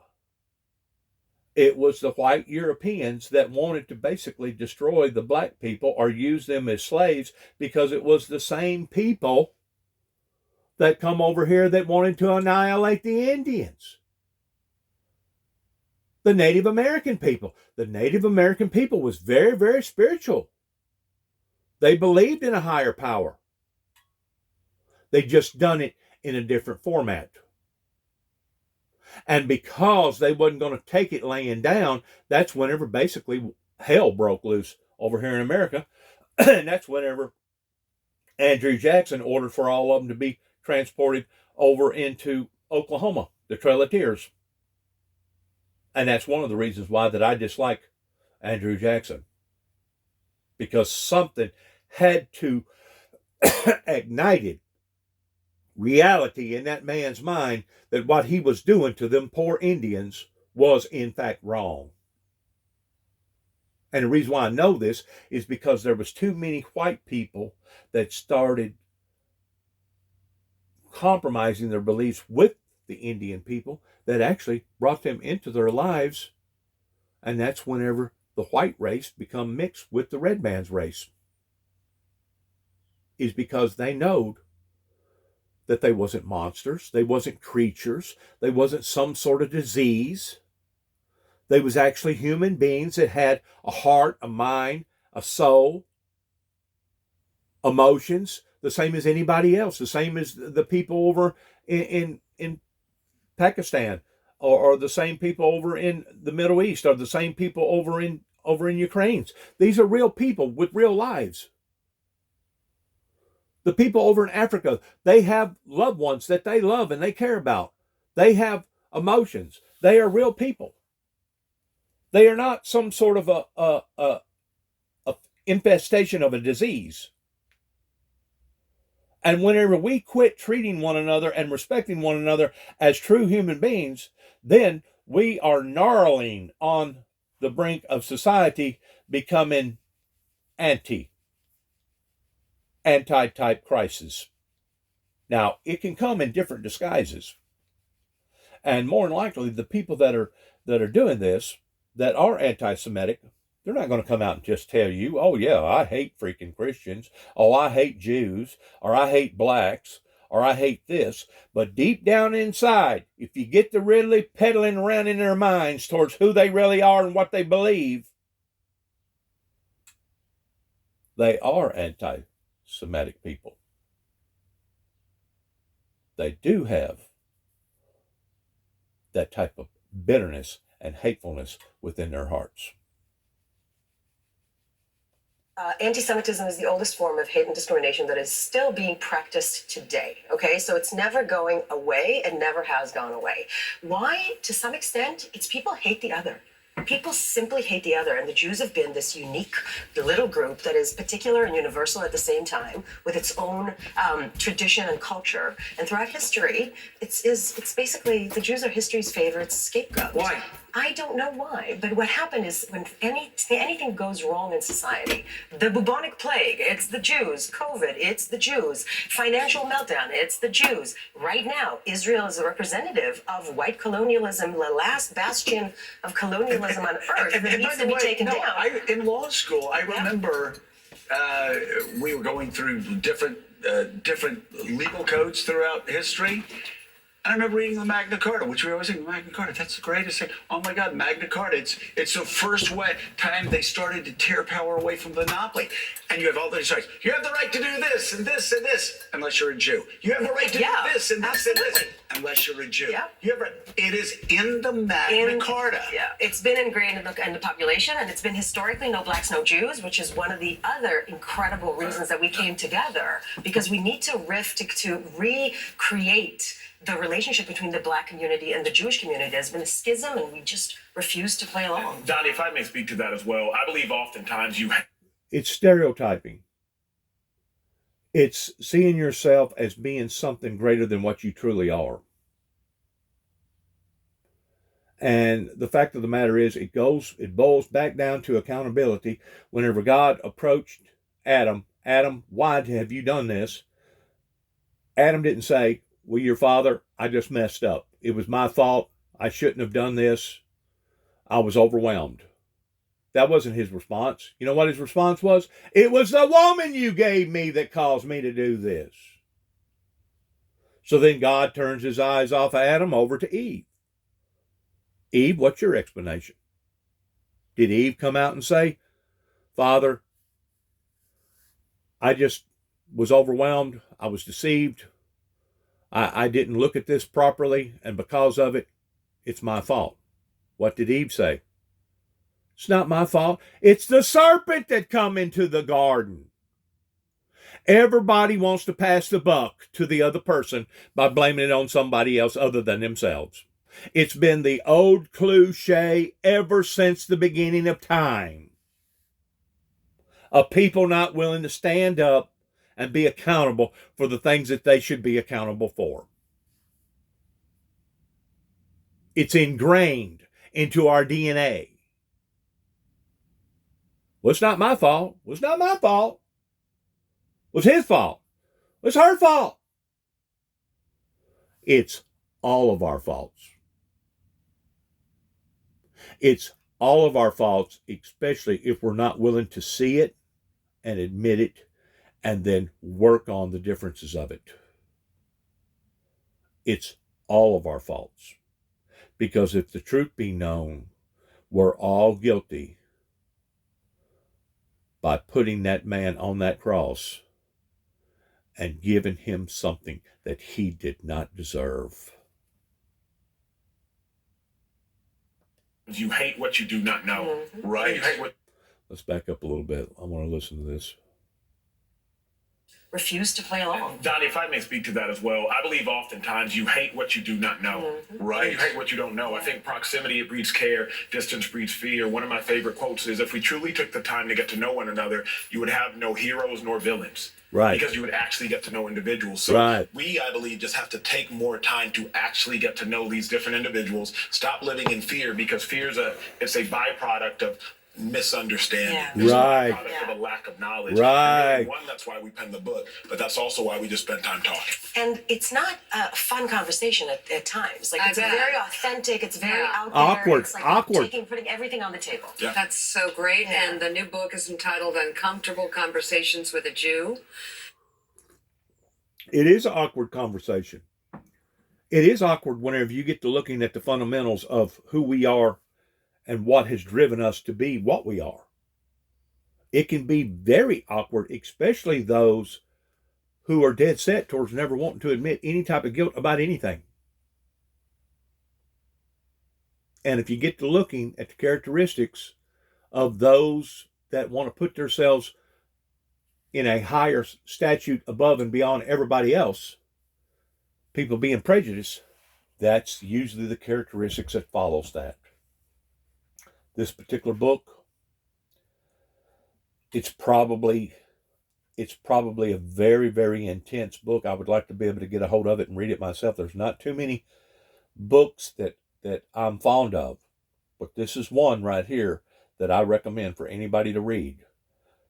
it was the white Europeans that wanted to basically destroy the black people or use them as slaves, because it was the same people that come over here that wanted to annihilate the Indians. The Native American people. The Native American people was very, very spiritual. They believed in a higher power. They just done it in a different format. And because they wasn't going to take it laying down, that's whenever basically hell broke loose over here in America. And that's whenever Andrew Jackson ordered for all of them to be transported over into Oklahoma, the Trail of Tears. And that's one of the reasons why that I dislike Andrew Jackson. Because something had to ignited reality in that man's mind that what he was doing to them poor Indians was in fact wrong. And the reason why I know this is because there was too many white people that started compromising their beliefs with the Indian people that actually brought them into their lives. And that's whenever the white race become mixed with the red man's race. Is because they knowed that they wasn't monsters, they wasn't creatures, they wasn't some sort of disease. They was actually human beings that had a heart, a mind, a soul, emotions, the same as anybody else, the same as the people over in Pakistan, or the same people over in the Middle East, or the same people over in Ukraine. These are real people with real lives. The people over in Africa, they have loved ones that they love and they care about. They have emotions. They are real people. They are not some sort of a infestation of a disease. And whenever we quit treating one another and respecting one another as true human beings, then we are gnarling on the brink of society becoming anti-type crisis. Now, it can come in different disguises. And more than likely, the people that are doing this, that are anti-Semitic, they're not going to come out and just tell you, oh yeah, I hate freaking Christians, oh, I hate Jews, or I hate blacks, or I hate this. But deep down inside, if you get to really peddling around in their minds towards who they really are and what they believe, they are anti-Semitic people. They do have that type of bitterness and hatefulness within their hearts. Anti-Semitism is the oldest form of hate and discrimination that is still being practiced today. Okay, so it's never going away and never has gone away. Why? To some extent, it's people hate the other. People simply hate the other, and the Jews have been this unique little group that is particular and universal at the same time, with its own tradition and culture. And throughout history, it's basically the Jews are history's favorite scapegoat. Why? I don't know why, but what happened is when anything goes wrong in society, the bubonic plague, it's the Jews. COVID, it's the Jews. Financial meltdown, it's the Jews. Right now, Israel is a representative of white colonialism, the last bastion of colonialism on earth. And It needs to be taken down. In law school, I remember we were going through different legal codes throughout history. I remember reading the Magna Carta, which we always think, Magna Carta, that's the greatest thing. Oh my God, Magna Carta, it's the first time they started to tear power away from the monopoly. And you have all these rights. You have the right to do this and this and this, unless you're a Jew. You have the right to do this and this and this, unless you're a Jew. Yeah. It is in the Magna Carta. Yeah, it's been ingrained in the population, and it's been historically no blacks, no Jews, which is one of the other incredible reasons that we came together, because we need to recreate the relationship between the black community and the Jewish community. There's been a schism, and we just refuse to play along. Donnie, if I may speak to that as well, I believe oftentimes It's stereotyping. It's seeing yourself as being something greater than what you truly are. And the fact of the matter is, it boils back down to accountability. Whenever God approached Adam, why have you done this? Adam didn't say, well, your father, I just messed up. It was my fault. I shouldn't have done this. I was overwhelmed. That wasn't his response. You know what his response was? It was the woman you gave me that caused me to do this. So then God turns his eyes off of Adam over to Eve. Eve, what's your explanation? Did Eve come out and say, Father, I just was overwhelmed. I was deceived. I didn't look at this properly, and because of it, it's my fault. What did Eve say? It's not my fault. It's the serpent that come into the garden. Everybody wants to pass the buck to the other person by blaming it on somebody else other than themselves. It's been the old cliche ever since the beginning of time, of people not willing to stand up and be accountable for the things that they should be accountable for. It's ingrained into our DNA. Well, it's not my fault. Well, it's not my fault. It was his fault. It was her fault. It's all of our faults. It's all of our faults, especially if we're not willing to see it and admit it and then work on the differences of it. It's all of our faults. Because if the truth be known, we're all guilty by putting that man on that cross and giving him something that he did not deserve. You hate what you do not know. Right. You hate what Let's back up a little bit. I want to listen to this. Refuse to play along. Donnie, if I may speak to that as well, I believe oftentimes you hate what you do not know. Right. You hate what you don't know. I think proximity, it breeds care, distance breeds fear. One of my favorite quotes is, if we truly took the time to get to know one another, you would have no heroes nor villains. Right. Because you would actually get to know individuals. So we, I believe, just have to take more time to actually get to know these different individuals. Stop living in fear, because fear is it's a byproduct of misunderstanding. Yeah. It's Right. a byproduct of a lack of knowledge. Right. And one, that's why we pen the book, but that's also why we just spend time talking. And it's not a fun conversation at times. Like, I it's bet. very authentic. It's very Yeah. out there. Awkward, It's like awkward. putting everything on the table. Yeah. That's so great. Yeah. And the new book is entitled Uncomfortable Conversations with a Jew. It is an awkward conversation. It is awkward whenever you get to looking at the fundamentals of who we are and what has driven us to be what we are. It can be very awkward, especially those who are dead set towards never wanting to admit any type of guilt about anything. And if you get to looking at the characteristics of those that want to put themselves in a higher statute above and beyond everybody else, people being prejudiced, that's usually the characteristics that follows that. This particular book, it's probably a very, very intense book. I would like to be able to get a hold of it and read it myself. There's not too many books that I'm fond of, but this is one right here that I recommend for anybody to read,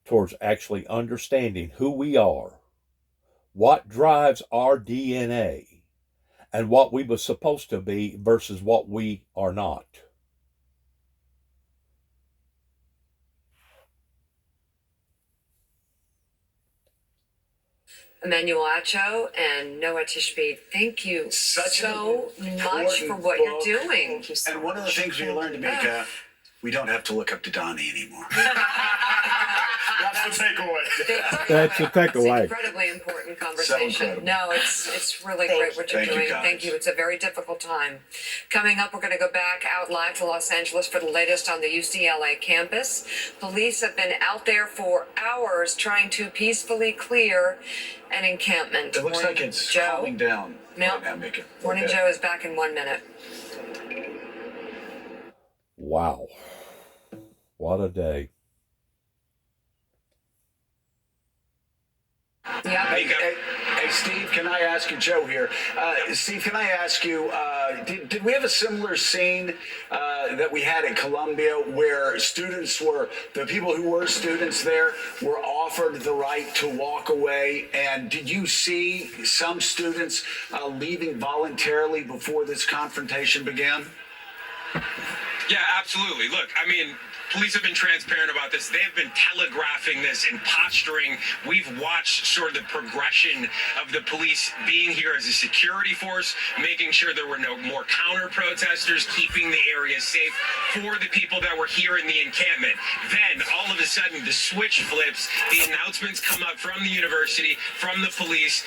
towards actually understanding who we are, what drives our DNA, and what we were supposed to be versus what we are not. Emmanuel Acho and Noah Tishby, thank you Such so an much for important what you're book. doing. Thank you so And one of the much. things we learned to make, we don't have to look up to Donnie anymore. That's the takeaway. That's the It's takeaway. an incredibly important conversation. incredible. No, it's really Thank great you. what you're Thank you, doing. guys. Thank you. It's a very difficult time. Coming up, we're going to go back out live to Los Angeles for the latest on the UCLA campus. Police have been out there for hours trying to peacefully clear an encampment. It looks Morning, like it's Joe. calming down. No. Right now, Mika. Morning Okay. Joe is back in 1 minute. Wow. What a day. Yeah. Hey, Steve, can I ask you, Joe here? Steve, can I ask you, did we have a similar scene that we had in Columbia where the people who were students there were offered the right to walk away? And did you see some students leaving voluntarily before this confrontation began? Yeah, absolutely. Look, I mean, police have been transparent about this. They have been telegraphing this and posturing. We've watched sort of the progression of the police being here as a security force, making sure there were no more counter protesters, keeping the area safe for the people that were here in the encampment. Then all of a sudden the switch flips. The announcements come up from the university, from the police,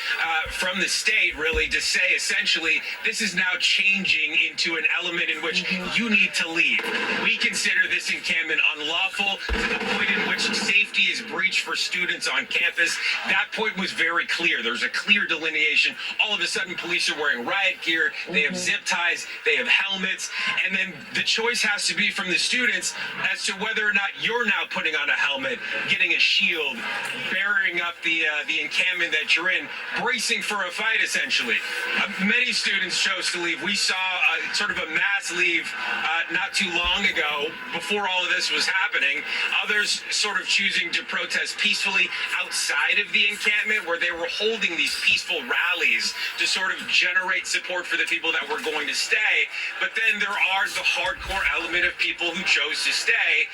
from the state, really, to say essentially this is now changing into an element in which you need to leave. We consider this encampment unlawful to the point in which safety is breached for students on campus. That point was very clear. There's a clear delineation. All of a sudden, police are wearing riot gear. They have zip ties. They have helmets. And then the choice has to be from the students as to whether or not you're now putting on a helmet, getting a shield, burying up the encampment that you're in, bracing for a fight, essentially. Many students chose to leave. We saw sort of a mass leave not too long ago before all of this was happening. Others sort of choosing to protest peacefully outside of the encampment, where they were holding these peaceful rallies to sort of generate support for the people that were going to stay. But then there are the hardcore element of people who chose to stay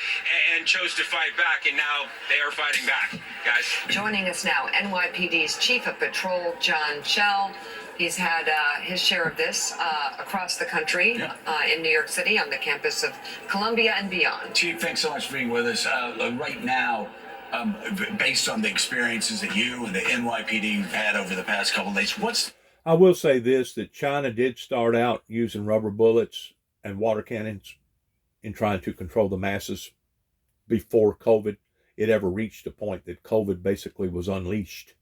and chose to fight back, and now they are fighting back, guys. Joining us now, NYPD's Chief of Patrol, John Schell. He's had his share of this across the country, in New York City, on the campus of Columbia and beyond. Chief, thanks so much for being with us. Right now, based on the experiences that you and the NYPD have had over the past couple of days, I will say this, that China did start out using rubber bullets and water cannons in trying to control the masses before COVID. It ever reached a point that COVID basically was unleashed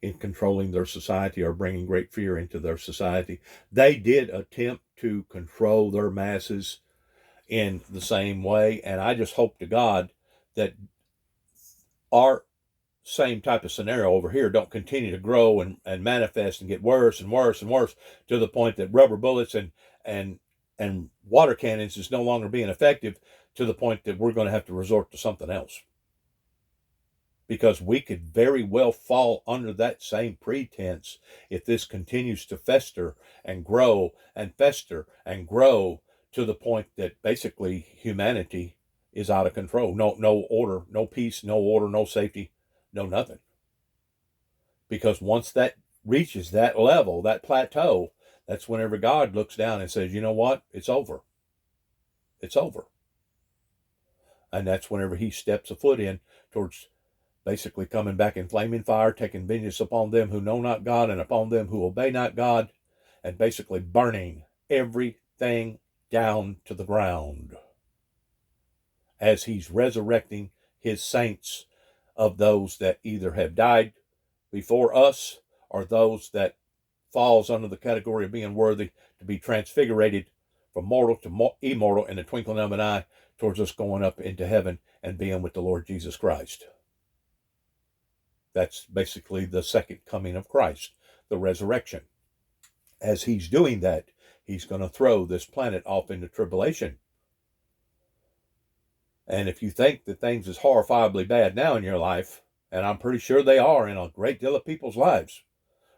in controlling their society or bringing great fear into their society. They did attempt to control their masses in the same way, and I just hope to God that our same type of scenario over here don't continue to grow and manifest and get worse and worse and worse to the point that rubber bullets and water cannons is no longer being effective, to the point that we're going to have to resort to something else. Because we could very well fall under that same pretense if this continues to fester and grow and fester and grow to the point that basically humanity is out of control. No order, no peace, no order, no safety, no nothing. Because once that reaches that level, that plateau, that's whenever God looks down and says, you know what? It's over. It's over. And that's whenever he steps a foot in towards basically coming back in flaming fire, taking vengeance upon them who know not God and upon them who obey not God, and basically burning everything down to the ground as he's resurrecting his saints of those that either have died before us or those that falls under the category of being worthy to be transfigurated from mortal to immortal in the twinkling of an eye towards us going up into heaven and being with the Lord Jesus Christ. That's basically the second coming of Christ, the resurrection. As he's doing that, he's going to throw this planet off into tribulation. And if you think that things is horrifyingly bad now in your life, and I'm pretty sure they are in a great deal of people's lives,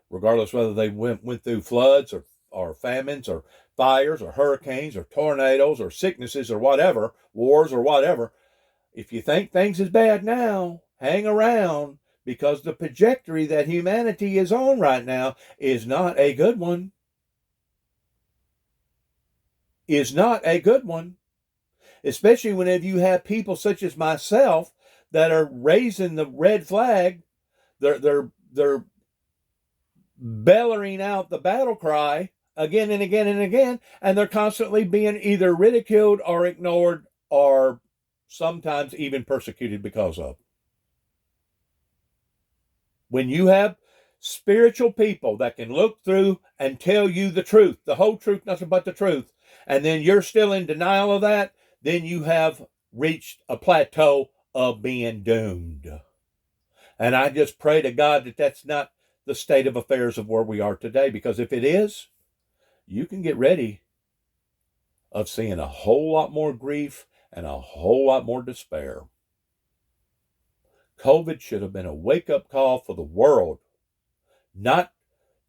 regardless whether they went through floods or famines or fires or hurricanes or tornadoes or sicknesses or whatever, wars or whatever, if you think things is bad now, hang around, because the trajectory that humanity is on right now is not a good one. Is not a good one. Especially whenever you have people such as myself that are raising the red flag. They're bellowing out the battle cry again and again and again, and they're constantly being either ridiculed or ignored or sometimes even persecuted because of. When you have spiritual people that can look through and tell you the truth, the whole truth, nothing but the truth, and then you're still in denial of that, then you have reached a plateau of being doomed. And I just pray to God that that's not the state of affairs of where we are today. Because if it is, you can get ready of seeing a whole lot more grief and a whole lot more despair. COVID should have been a wake-up call for the world, not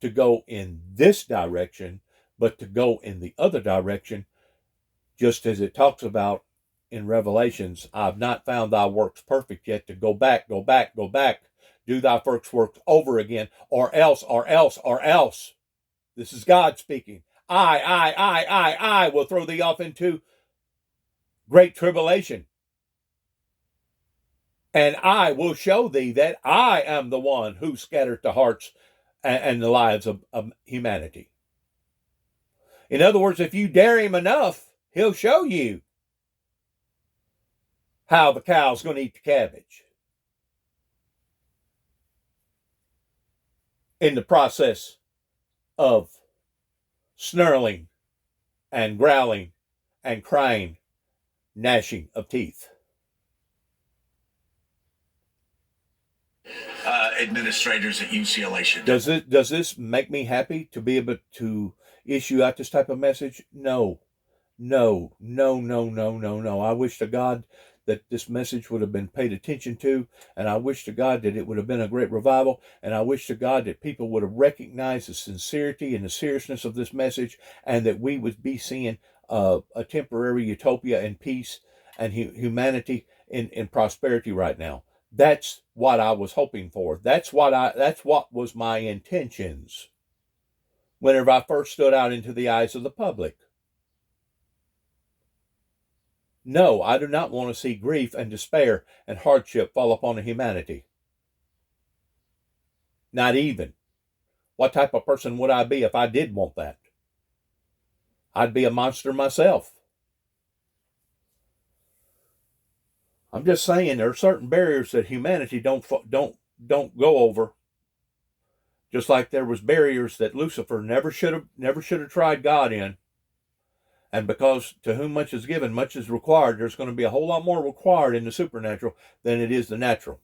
to go in this direction, but to go in the other direction, just as it talks about in Revelations. I've not found thy works perfect yet, to go back, go back, go back, do thy first works over again, or else, or else, or else. This is God speaking. I will throw thee off into great tribulation. And I will show thee that I am the one who scattered the hearts and the lives of humanity. In other words, if you dare him enough, he'll show you how the cow's going to eat the cabbage. In the process of snarling and growling and crying, gnashing of teeth. Administrators at UCLA should. Does this make me happy to be able to issue out this type of message? No. I wish to God that this message would have been paid attention to, and I wish to God that it would have been a great revival, and I wish to God that people would have recognized the sincerity and the seriousness of this message, and that we would be seeing a temporary utopia and peace and humanity in prosperity right now. That's what I was hoping for. That's what was my intentions whenever I first stood out into the eyes of the public. No, I do not want to see grief and despair and hardship fall upon humanity. Not even. What type of person would I be if I did want that? I'd be a monster myself. I'm just saying there are certain barriers that humanity don't go over. Just like there was barriers that Lucifer never should have tried God in. And because to whom much is given, much is required, there's going to be a whole lot more required in the supernatural than it is the natural.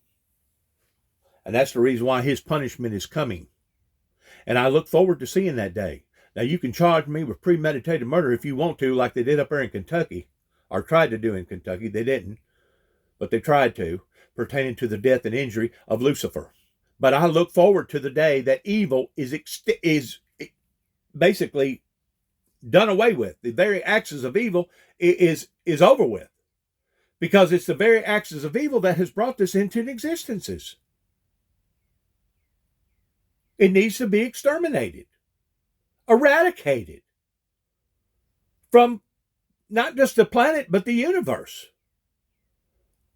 And that's the reason why his punishment is coming. And I look forward to seeing that day. Now, you can charge me with premeditated murder if you want to, like they did up there in Kentucky, or tried to do in Kentucky. They didn't, but they tried to, pertaining to the death and injury of Lucifer. But I look forward to the day that evil is basically done away with. The very axis of evil is over with, because it's the very axis of evil that has brought this into existences. It needs to be exterminated, eradicated from not just the planet, but the universe.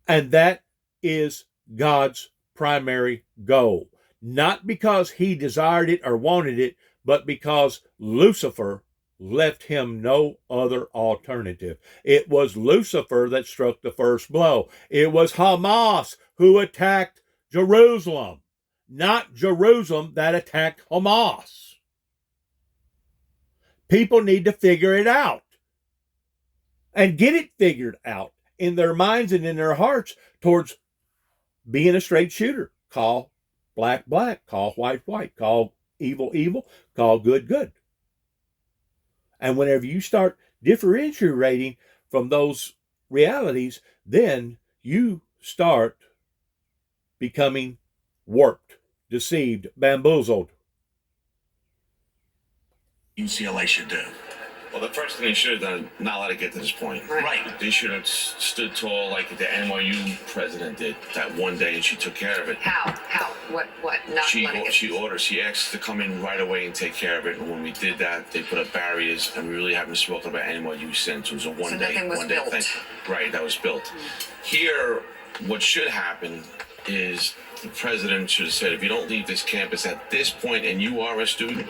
And that is God's primary goal. Not because he desired it or wanted it, but because Lucifer left him no other alternative. It was Lucifer that struck the first blow. It was Hamas who attacked Jerusalem, not Jerusalem that attacked Hamas. People need to figure it out and get it figured out in their minds and in their hearts towards being a straight shooter. Call black, black. Call white, white. Call evil, evil. Call good, good. And whenever you start differentiating from those realities, then you start becoming warped, deceived, bamboozled. UCLA should do. Well, the first thing they should have done, not let it get to this point. Right. They should have stood tall like the NYU president did that one day, and she took care of it. How? What? Not She letting asked to come in right away and take care of it. And when we did that, they put up barriers, and we really haven't spoken about NYU since. It was a one day thing. Right, that was built. Here, what should happen is the president should have said, if you don't leave this campus at this point and you are a student,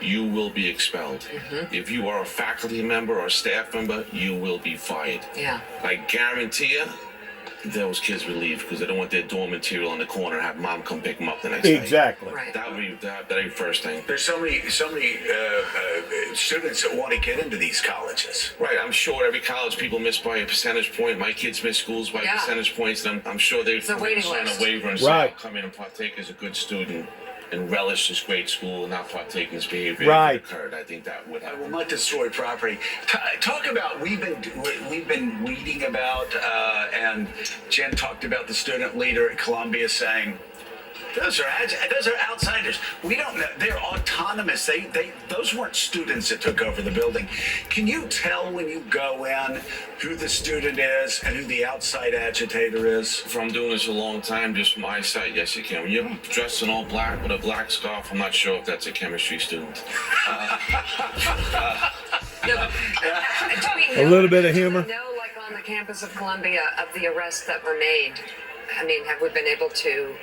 you will be expelled. Mm-hmm. If you are a faculty member or a staff member, you will be fired. Yeah. I guarantee you, those kids would leave because they don't want their dorm material in the corner and have mom come pick them up the next day. Exactly. Right. That would be the first thing. There's so many students that want to get into these colleges. Right. I'm sure every college people miss by a percentage point. My kids miss schools by percentage points. And I'm sure they've It's a waiting signed list. a waiver and say, Right. I'll come in and partake as a good student. and relish this great school and not partake in this behavior Right. that occurred. I think that would I happen. will not destroy property. Talk about we've been reading about, and Jen talked about the student leader at Columbia saying, those are outsiders. We don't know. They're autonomous. Those weren't students that took over the building. Can you tell when you go in who the student is and who the outside agitator is? From doing this a long time, just from my side, yes, you can. When you're dressed in all black with a black scarf, I'm not sure if that's a chemistry student. A little bit of humor. Do we know, like on the campus of Columbia, of the arrests that were made? I mean, have we been able to?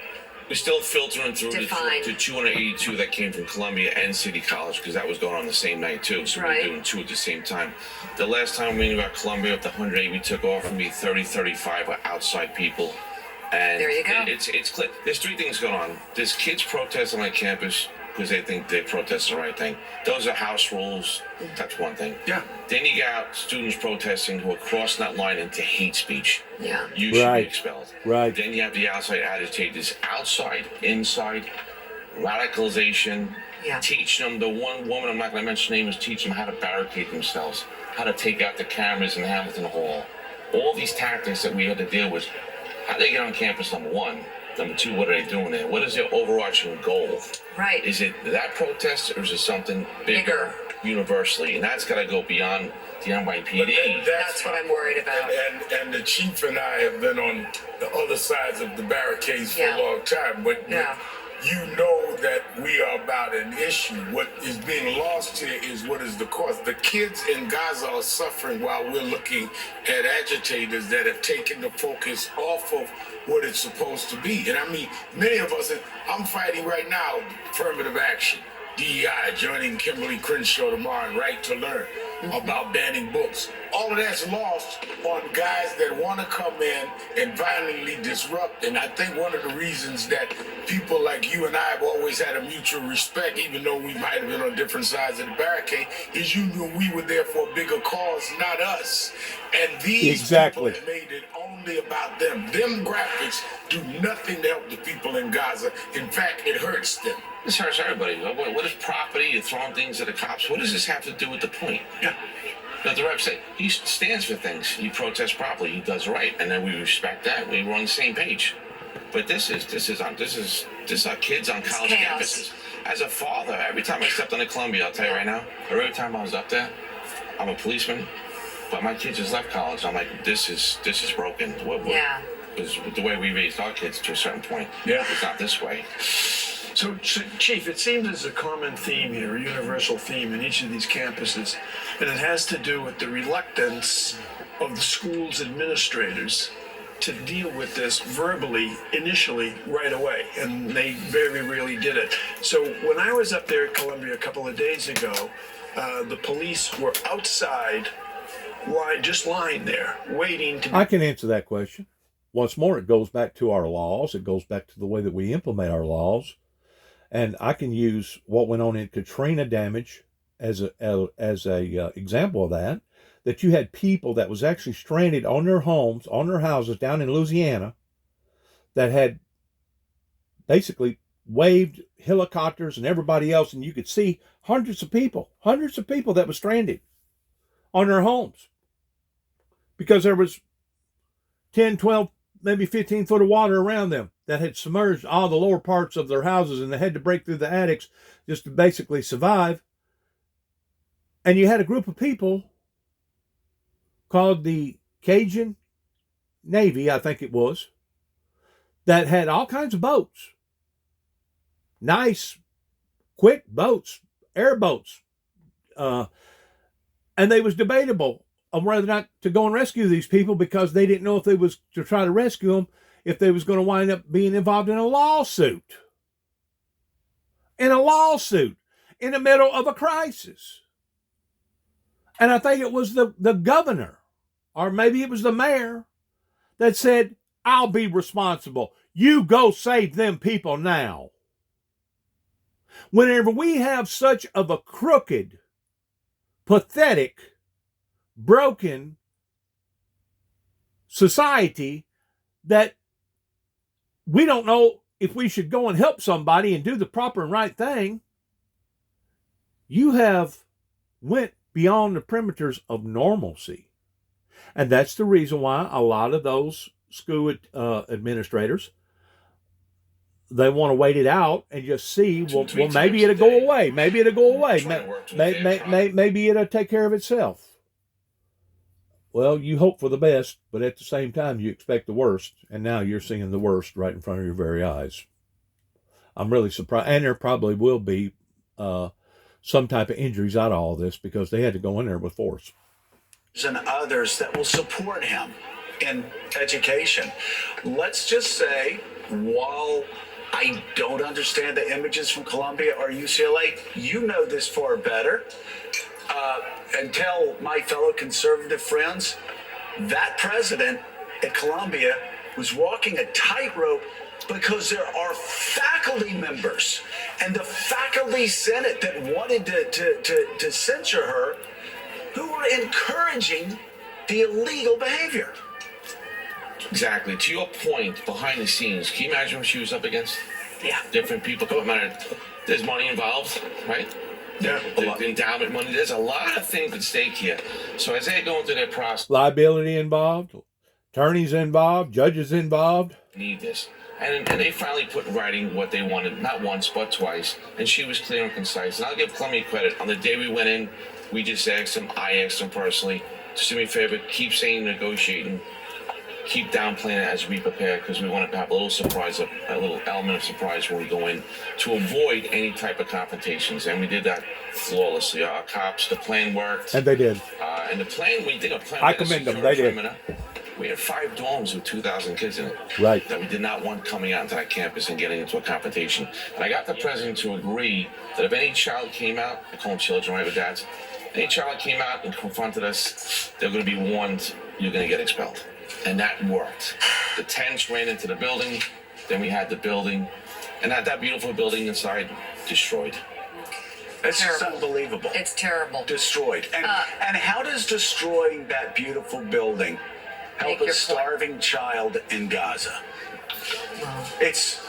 We're still filtering through Define. the 282 that came from Columbia and City College, because that was going on the same night too. So Right. we're doing two at the same time. The last time we knew about Columbia, with the 108 we took off, from me 35 were outside people. And There you go. It's clear. There's three things going on. There's kids protesting on campus because they think they protest the right thing. Those are house rules. That's one thing. Yeah. Then you got students protesting who are crossing that line into hate speech. Yeah. You should Right. be expelled. Right. Then you have the outside agitators, outside, inside, radicalization. Yeah. Teach them. The one woman, I'm not going to mention her name, is teaching them how to barricade themselves, how to take out the cameras in Hamilton Hall. All these tactics that we had to deal with. How they get on campus, number one. Number two, what are they doing there? What is their overarching goal? Right. Is it that protest, or is it something bigger, universally? And that's got to go beyond the NYPD. That's what I'm worried about. And the chief and I have been on the other sides of the barricades for Yeah. a long time, but Yeah. you know that we are about an issue. What is being lost here is what is the cause. The kids in Gaza are suffering while we're looking at agitators that have taken the focus off of what it's supposed to be. And I mean, many of us, I'm fighting right now, affirmative action. DEI, joining Kimberly Crenshaw tomorrow and Right to Learn about banning books. All of that's lost on guys that want to come in and violently disrupt. And I think one of the reasons that people like you and I have always had a mutual respect, even though we might have been on different sides of the barricade, is you knew we were there for a bigger cause, not us. And these Exactly. people have made it only about them. Them graphics do nothing to help the people in Gaza. In fact, it hurts them. This hurts everybody. What is property? You're throwing things at the cops. What does this have to do with the point? Yeah. But the rep say he stands for things. He protests properly. He does right, and then we respect that. We're on the same page. But this is our kids on college chaos. campuses. As a father, every time I stepped on the Columbia, I'll tell you right now, or every time I was up there, I'm a policeman, but my kids just left college. I'm like, this is broken. Yeah. Because the way we raised our kids to a certain point, it's not this way. So, Chief, it seems there's a common theme here, a universal theme in each of these campuses, and it has to do with the reluctance of the school's administrators to deal with this verbally, initially, right away, and they very rarely did it. So when I was up there at Columbia a couple of days ago, the police were outside, just lying there, waiting to... I can answer that question. Once more, it goes back to our laws. It goes back to the way that we implement our laws. And I can use what went on in Katrina damage as a example of that. That you had people that was actually stranded on their homes, on their houses down in Louisiana, that had basically waved helicopters and everybody else, and you could see hundreds of people that were stranded on their homes because there was 10, 12, maybe 15 foot of water around them that had submerged all the lower parts of their houses, and they had to break through the attics just to basically survive. And you had a group of people called the Cajun Navy, I think it was, that had all kinds of boats. Nice, quick boats, airboats. And they was debatable on whether or not to go and rescue these people, because they didn't know if they was to try to rescue them, if they was going to wind up being involved in a lawsuit. In the middle of a crisis. And I think it was the governor, or maybe it was the mayor, that said, I'll be responsible. You go save them people now. Whenever we have such of a crooked, pathetic, broken society that we don't know if we should go and help somebody and do the proper and right thing, you have went beyond the perimeters of normalcy. And that's the reason why a lot of those school administrators, they want to wait it out and just see, well maybe it'll go away. Maybe it'll go away. Maybe it'll take care of itself. Well, you hope for the best, but at the same time, you expect the worst. And now you're seeing the worst right in front of your very eyes. I'm really surprised. And there probably will be some type of injuries out of all this because they had to go in there with force. And others that will support him in education. Let's just say, while I don't understand the images from Columbia or UCLA, you know this far better. And tell my fellow conservative friends, that president at Columbia was walking a tightrope because there are faculty members and the faculty senate that wanted to censure her who were encouraging the illegal behavior. Exactly. To your point, behind the scenes, can you imagine what she was up against? Yeah. Different people. Don't matter. There's money involved, right? Yeah. The endowment money. There's a lot of things at stake here. So as they're going through their process, liability involved, attorneys involved, judges involved. Need this. And they finally put in writing what they wanted, not once, but twice. And she was clear and concise. And I'll give Columbia credit. On the day we went in, we just asked them, I asked them personally, just do me a favor, keep saying negotiating, keep downplaying it as we prepare, because we want to have a little surprise, a little element of surprise when we go in to avoid any type of confrontations. And we did that flawlessly. Our cops, the plan worked. And they did. And the plan, we did a plan. I commend them, they did. We had 5 dorms with 2,000 kids in it. Right. That we did not want coming out into that campus and getting into a confrontation. And I got the president to agree that if any child came out, I call them children, right, with dads, any child came out and confronted us, they're going to be warned, you're going to get expelled. And that worked. The tents ran into the building, then we had the building, and that beautiful building inside destroyed. It's just unbelievable. It's terrible. Destroyed. And how does destroying that beautiful building help a starving child in Gaza? It's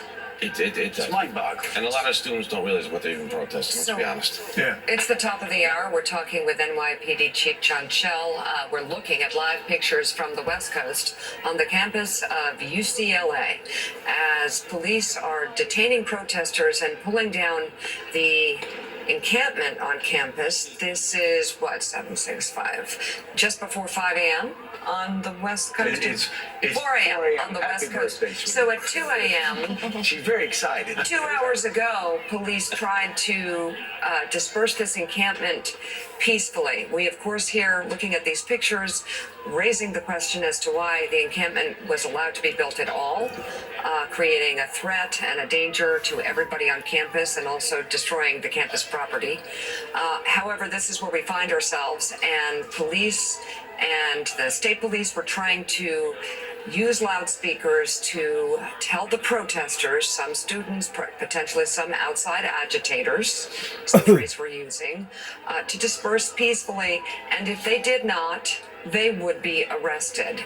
mind-boggling. And a lot of students don't realize what they're even protesting, let's be honest. Yeah. It's the top of the hour. We're talking with NYPD Chief John Schell. We're looking at live pictures from the West Coast on the campus of UCLA as police are detaining protesters and pulling down the encampment on campus. This is 765, just before 5 a.m. on the West Coast. It's 4 a.m. on the West Coast. So at 2 a.m. She's very excited. 2 hours ago, police tried to disperse this encampment peacefully. We, of course, here looking at these pictures, raising the question as to why the encampment was allowed to be built at all, creating a threat and a danger to everybody on campus and also destroying the campus property. However, this is where we find ourselves, and police and the state police were trying to use loudspeakers to tell the protesters, some students, potentially some outside agitators, is the phrase we're using, to disperse peacefully. And if they did not, they would be arrested.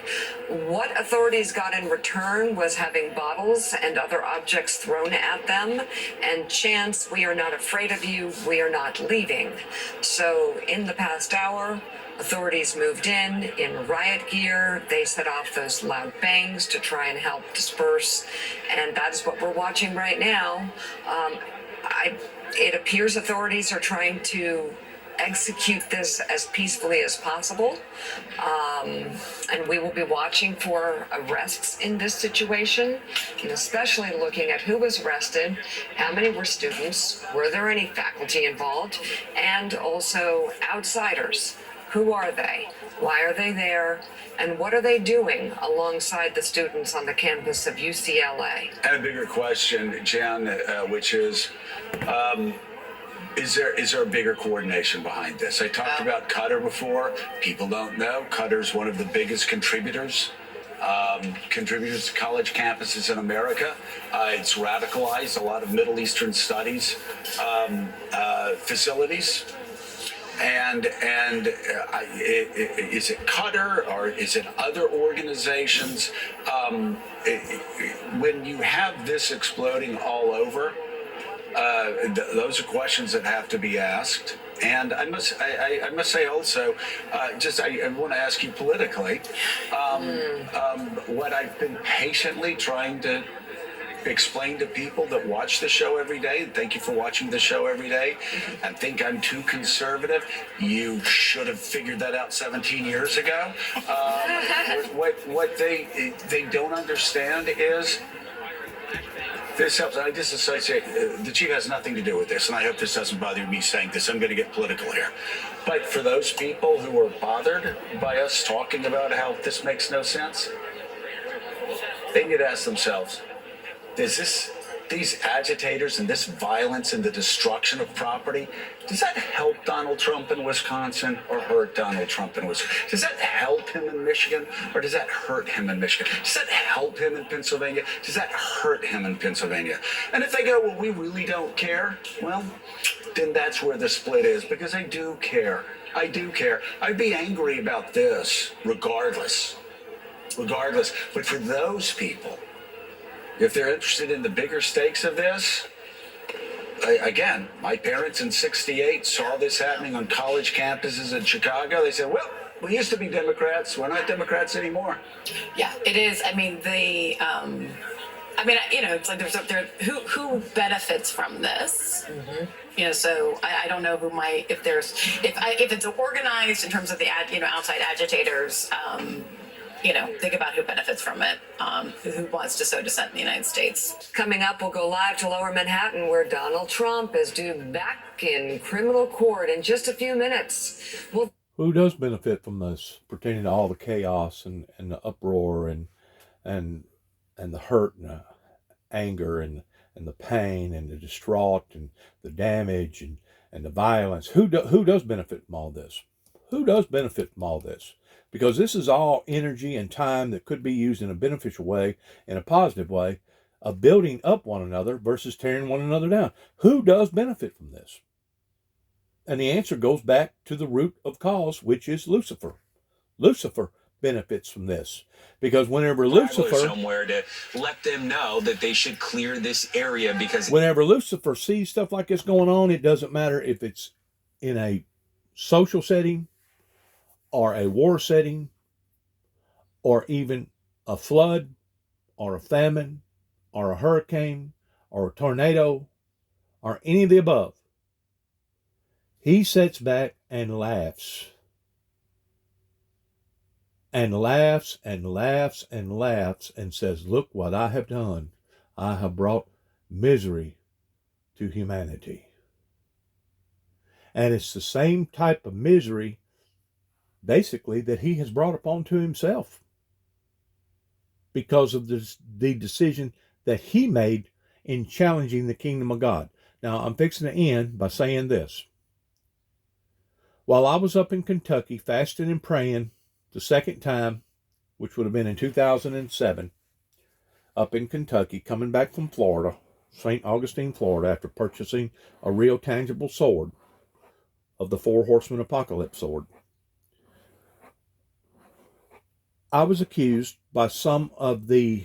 What authorities got in return was having bottles and other objects thrown at them and chants, "We are not afraid of you, we are not leaving." So in the past hour, authorities moved in riot gear. They set off those loud bangs to try and help disperse. And that's what we're watching right now. It appears authorities are trying to execute this as peacefully as possible. And we will be watching for arrests in this situation, and especially looking at who was arrested, how many were students, were there any faculty involved, and also outsiders. Who are they? Why are they there? And what are they doing alongside the students on the campus of UCLA? And a bigger question, Jan, which is there a bigger coordination behind this? I talked about Qatar before. People don't know. Qatar's one of the biggest contributors to college campuses in America. It's radicalized a lot of Middle Eastern studies facilities. Is it Qatar or is it other organizations? When you have this exploding all over, those are questions that have to be asked. And I must say also, I want to ask you politically, what I've been patiently trying to explain to people that watch the show every day, and thank you for watching the show every day, and think I'm too conservative. You should have figured that out 17 years ago. What they don't understand is this helps. I disassociate. The chief has nothing to do with this, and I hope this doesn't bother me saying this. I'm going to get political here. But for those people who are bothered by us talking about how this makes no sense, they need to ask themselves, these agitators and this violence and the destruction of property, does that help Donald Trump in Wisconsin or hurt Donald Trump in Wisconsin? Does that help him in Michigan or does that hurt him in Michigan? Does that help him in Pennsylvania? Does that hurt him in Pennsylvania? And if they go, well, we really don't care, well, then that's where the split is, because I do care. I do care. I'd be angry about this regardless. But for those people, if they're interested in the bigger stakes of this, again, my parents in '68 saw this happening on college campuses in Chicago. They said, well, we used to be Democrats. We're not Democrats anymore. Yeah, it is. I mean, it's like who benefits from this? Mm-hmm. So I don't know if it's organized in terms of the outside agitators. Think about who benefits from it, who wants to sow dissent in the United States. Coming up, we'll go live to Lower Manhattan, where Donald Trump is due back in criminal court in just a few minutes. Who does benefit from this, pertaining to all the chaos and the uproar and the hurt and the anger and the pain and the distraught and the damage and the violence? Who does benefit from all this? Who does benefit from all this? Because this is all energy and time that could be used in a beneficial way, in a positive way, of building up one another versus tearing one another down. Who does benefit from this? And the answer goes back to the root of cause, which is Lucifer. Lucifer benefits from this. Because whenever Lucifer... somewhere to let them know that they should clear this area, because... Whenever Lucifer sees stuff like this going on, it doesn't matter if it's in a social setting, or a war setting, or even a flood, or a famine, or a hurricane, or a tornado, or any of the above. He sits back and laughs. And laughs and laughs and laughs and says, look what I have done. I have brought misery to humanity. And it's the same type of misery basically that he has brought upon to himself because of the decision that he made in challenging the kingdom of God. Now, I'm fixing to end by saying this. While I was up in Kentucky fasting and praying the second time, which would have been in 2007, up in Kentucky, coming back from Florida, St. Augustine, Florida, after purchasing a real tangible sword of the Four Horsemen Apocalypse sword, I was accused by some of the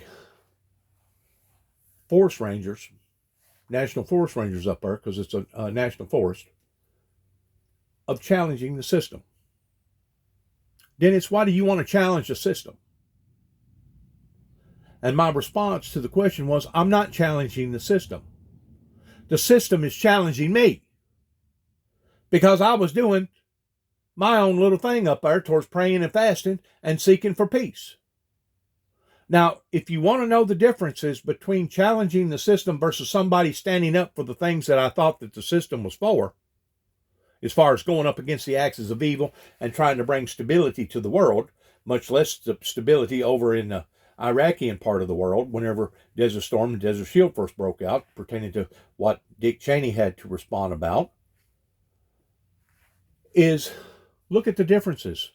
forest rangers, national forest rangers up there, because it's a national forest, of challenging the system. Dennis, why do you want to challenge the system? And my response to the question was, I'm not challenging the system. The system is challenging me. Because I was doing my own little thing up there towards praying and fasting and seeking for peace. Now, if you want to know the differences between challenging the system versus somebody standing up for the things that I thought that the system was for, as far as going up against the axis of evil and trying to bring stability to the world, much less stability over in the Iraqian part of the world, whenever Desert Storm and Desert Shield first broke out, pertaining to what Dick Cheney had to respond about, is look at the differences.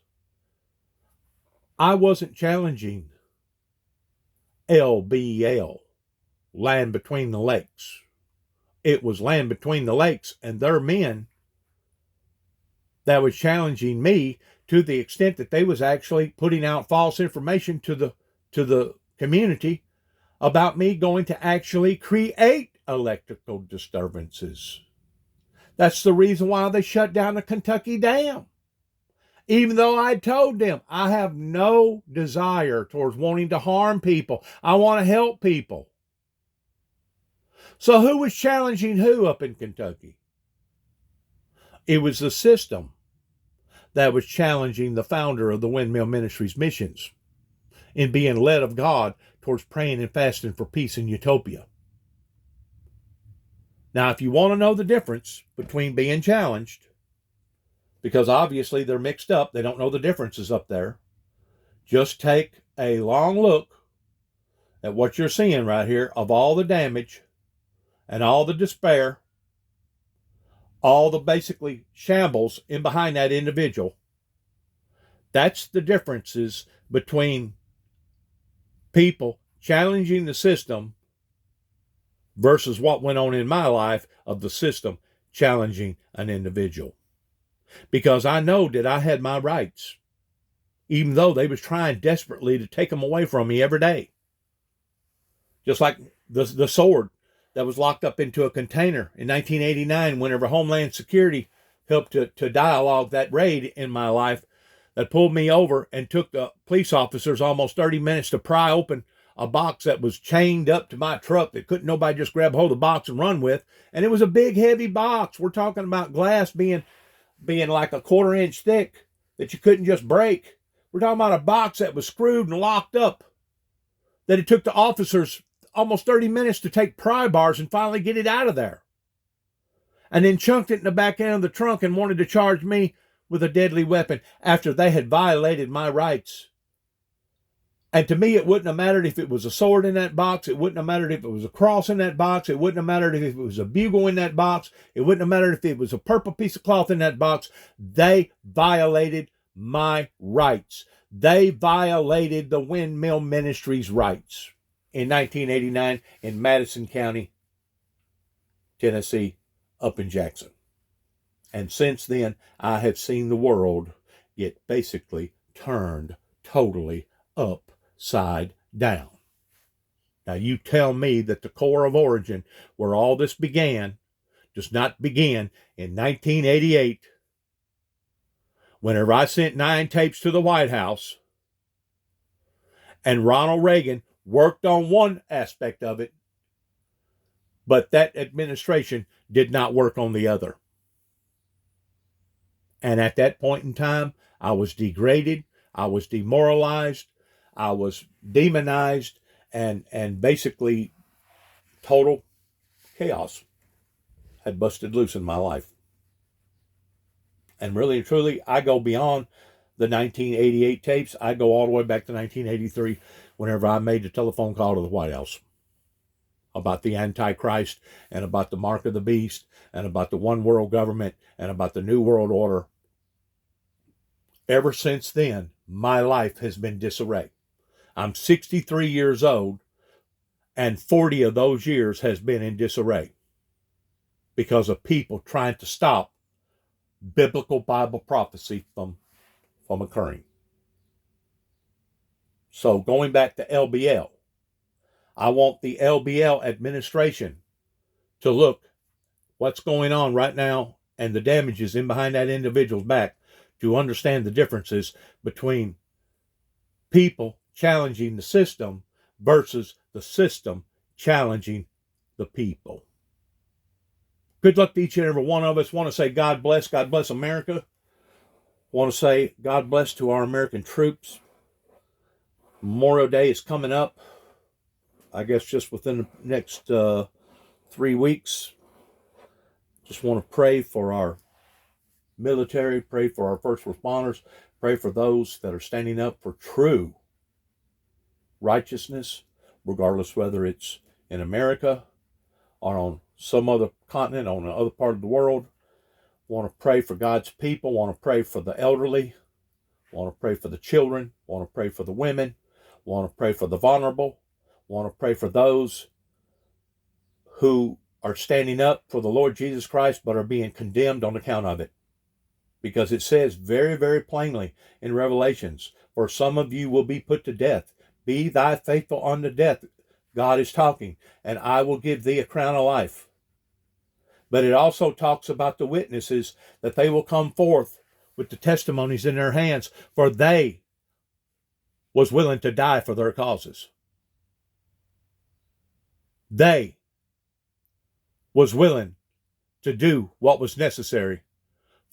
I wasn't challenging LBL, land between the lakes. It was land between the lakes and their men that was challenging me to the extent that they was actually putting out false information to the community about me going to actually create electrical disturbances. That's the reason why they shut down the Kentucky Dam. Even though I told them I have no desire towards wanting to harm people. I want to help people. So who was challenging who up in Kentucky? It was the system that was challenging the founder of the Windmill Ministries missions in being led of God towards praying and fasting for peace and utopia. Now, if you want to know the difference between being challenged, because obviously they're mixed up, they don't know the differences up there, just take a long look at what you're seeing right here of all the damage and all the despair, all the basically shambles in behind that individual. That's the differences between people challenging the system versus what went on in my life of the system challenging an individual. Because I know that I had my rights, even though they was trying desperately to take them away from me every day. Just like the sword that was locked up into a container in 1989 whenever Homeland Security helped to dialogue that raid in my life that pulled me over and took the police officers almost 30 minutes to pry open a box that was chained up to my truck that couldn't nobody just grab hold of the box and run with. And it was a big, heavy box. We're talking about glass being like a 1/4 inch thick that you couldn't just break. We're talking about a box that was screwed and locked up, that it took the officers almost 30 minutes to take pry bars and finally get it out of there. And then chunked it in the back end of the trunk and wanted to charge me with a deadly weapon after they had violated my rights. And to me, it wouldn't have mattered if it was a sword in that box. It wouldn't have mattered if it was a cross in that box. It wouldn't have mattered if it was a bugle in that box. It wouldn't have mattered if it was a purple piece of cloth in that box. They violated my rights. They violated the Windmill Ministries' rights in 1989 in Madison County, Tennessee, up in Jackson. And since then, I have seen the world get basically turned totally upside down. Now, you tell me that the core of origin, where all this began, does not begin in 1988, whenever I sent 9 tapes to the White House, and Ronald Reagan worked on one aspect of it, but that administration did not work on the other. And at that point in time, I was degraded, I was demoralized, I was demonized, and basically total chaos had busted loose in my life. And really and truly, I go beyond the 1988 tapes. I go all the way back to 1983, whenever I made the telephone call to the White House about the Antichrist and about the mark of the beast and about the one world government and about the new world order. Ever since then, my life has been disarray. I'm 63 years old, and 40 of those years has been in disarray because of people trying to stop biblical Bible prophecy from occurring. So going back to LBL, I want the LBL administration to look what's going on right now and the damages in behind that individual's back to understand the differences between people challenging the system versus the system challenging the people. Good luck to each and every one of us. Want to say God bless America. Want to say God bless to our American troops. Memorial Day is coming up, I guess just within the next 3 weeks. Just want to pray for our military, pray for our first responders, pray for those that are standing up for true righteousness, regardless whether it's in America or on some other continent, on another part of the world. Want to pray for God's people, want to pray for the elderly, want to pray for the children, want to pray for the women, want to pray for the vulnerable, want to pray for those who are standing up for the Lord Jesus Christ but are being condemned on account of it. because it says very, very plainly in Revelations, for some of you will be put to death. Be thy faithful unto death. God is talking, and I will give thee a crown of life. But it also talks about the witnesses, that they will come forth with the testimonies in their hands, for they was willing to die for their causes. They was willing to do what was necessary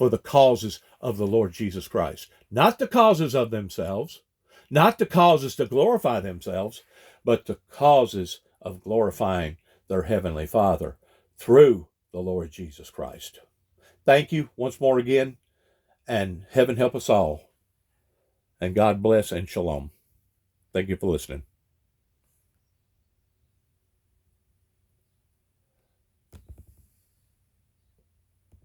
for the causes of the Lord Jesus Christ. Not the causes of themselves, not the causes to glorify themselves, but the causes of glorifying their Heavenly Father through the Lord Jesus Christ. Thank you once more again, and heaven help us all. And God bless and shalom. Thank you for listening.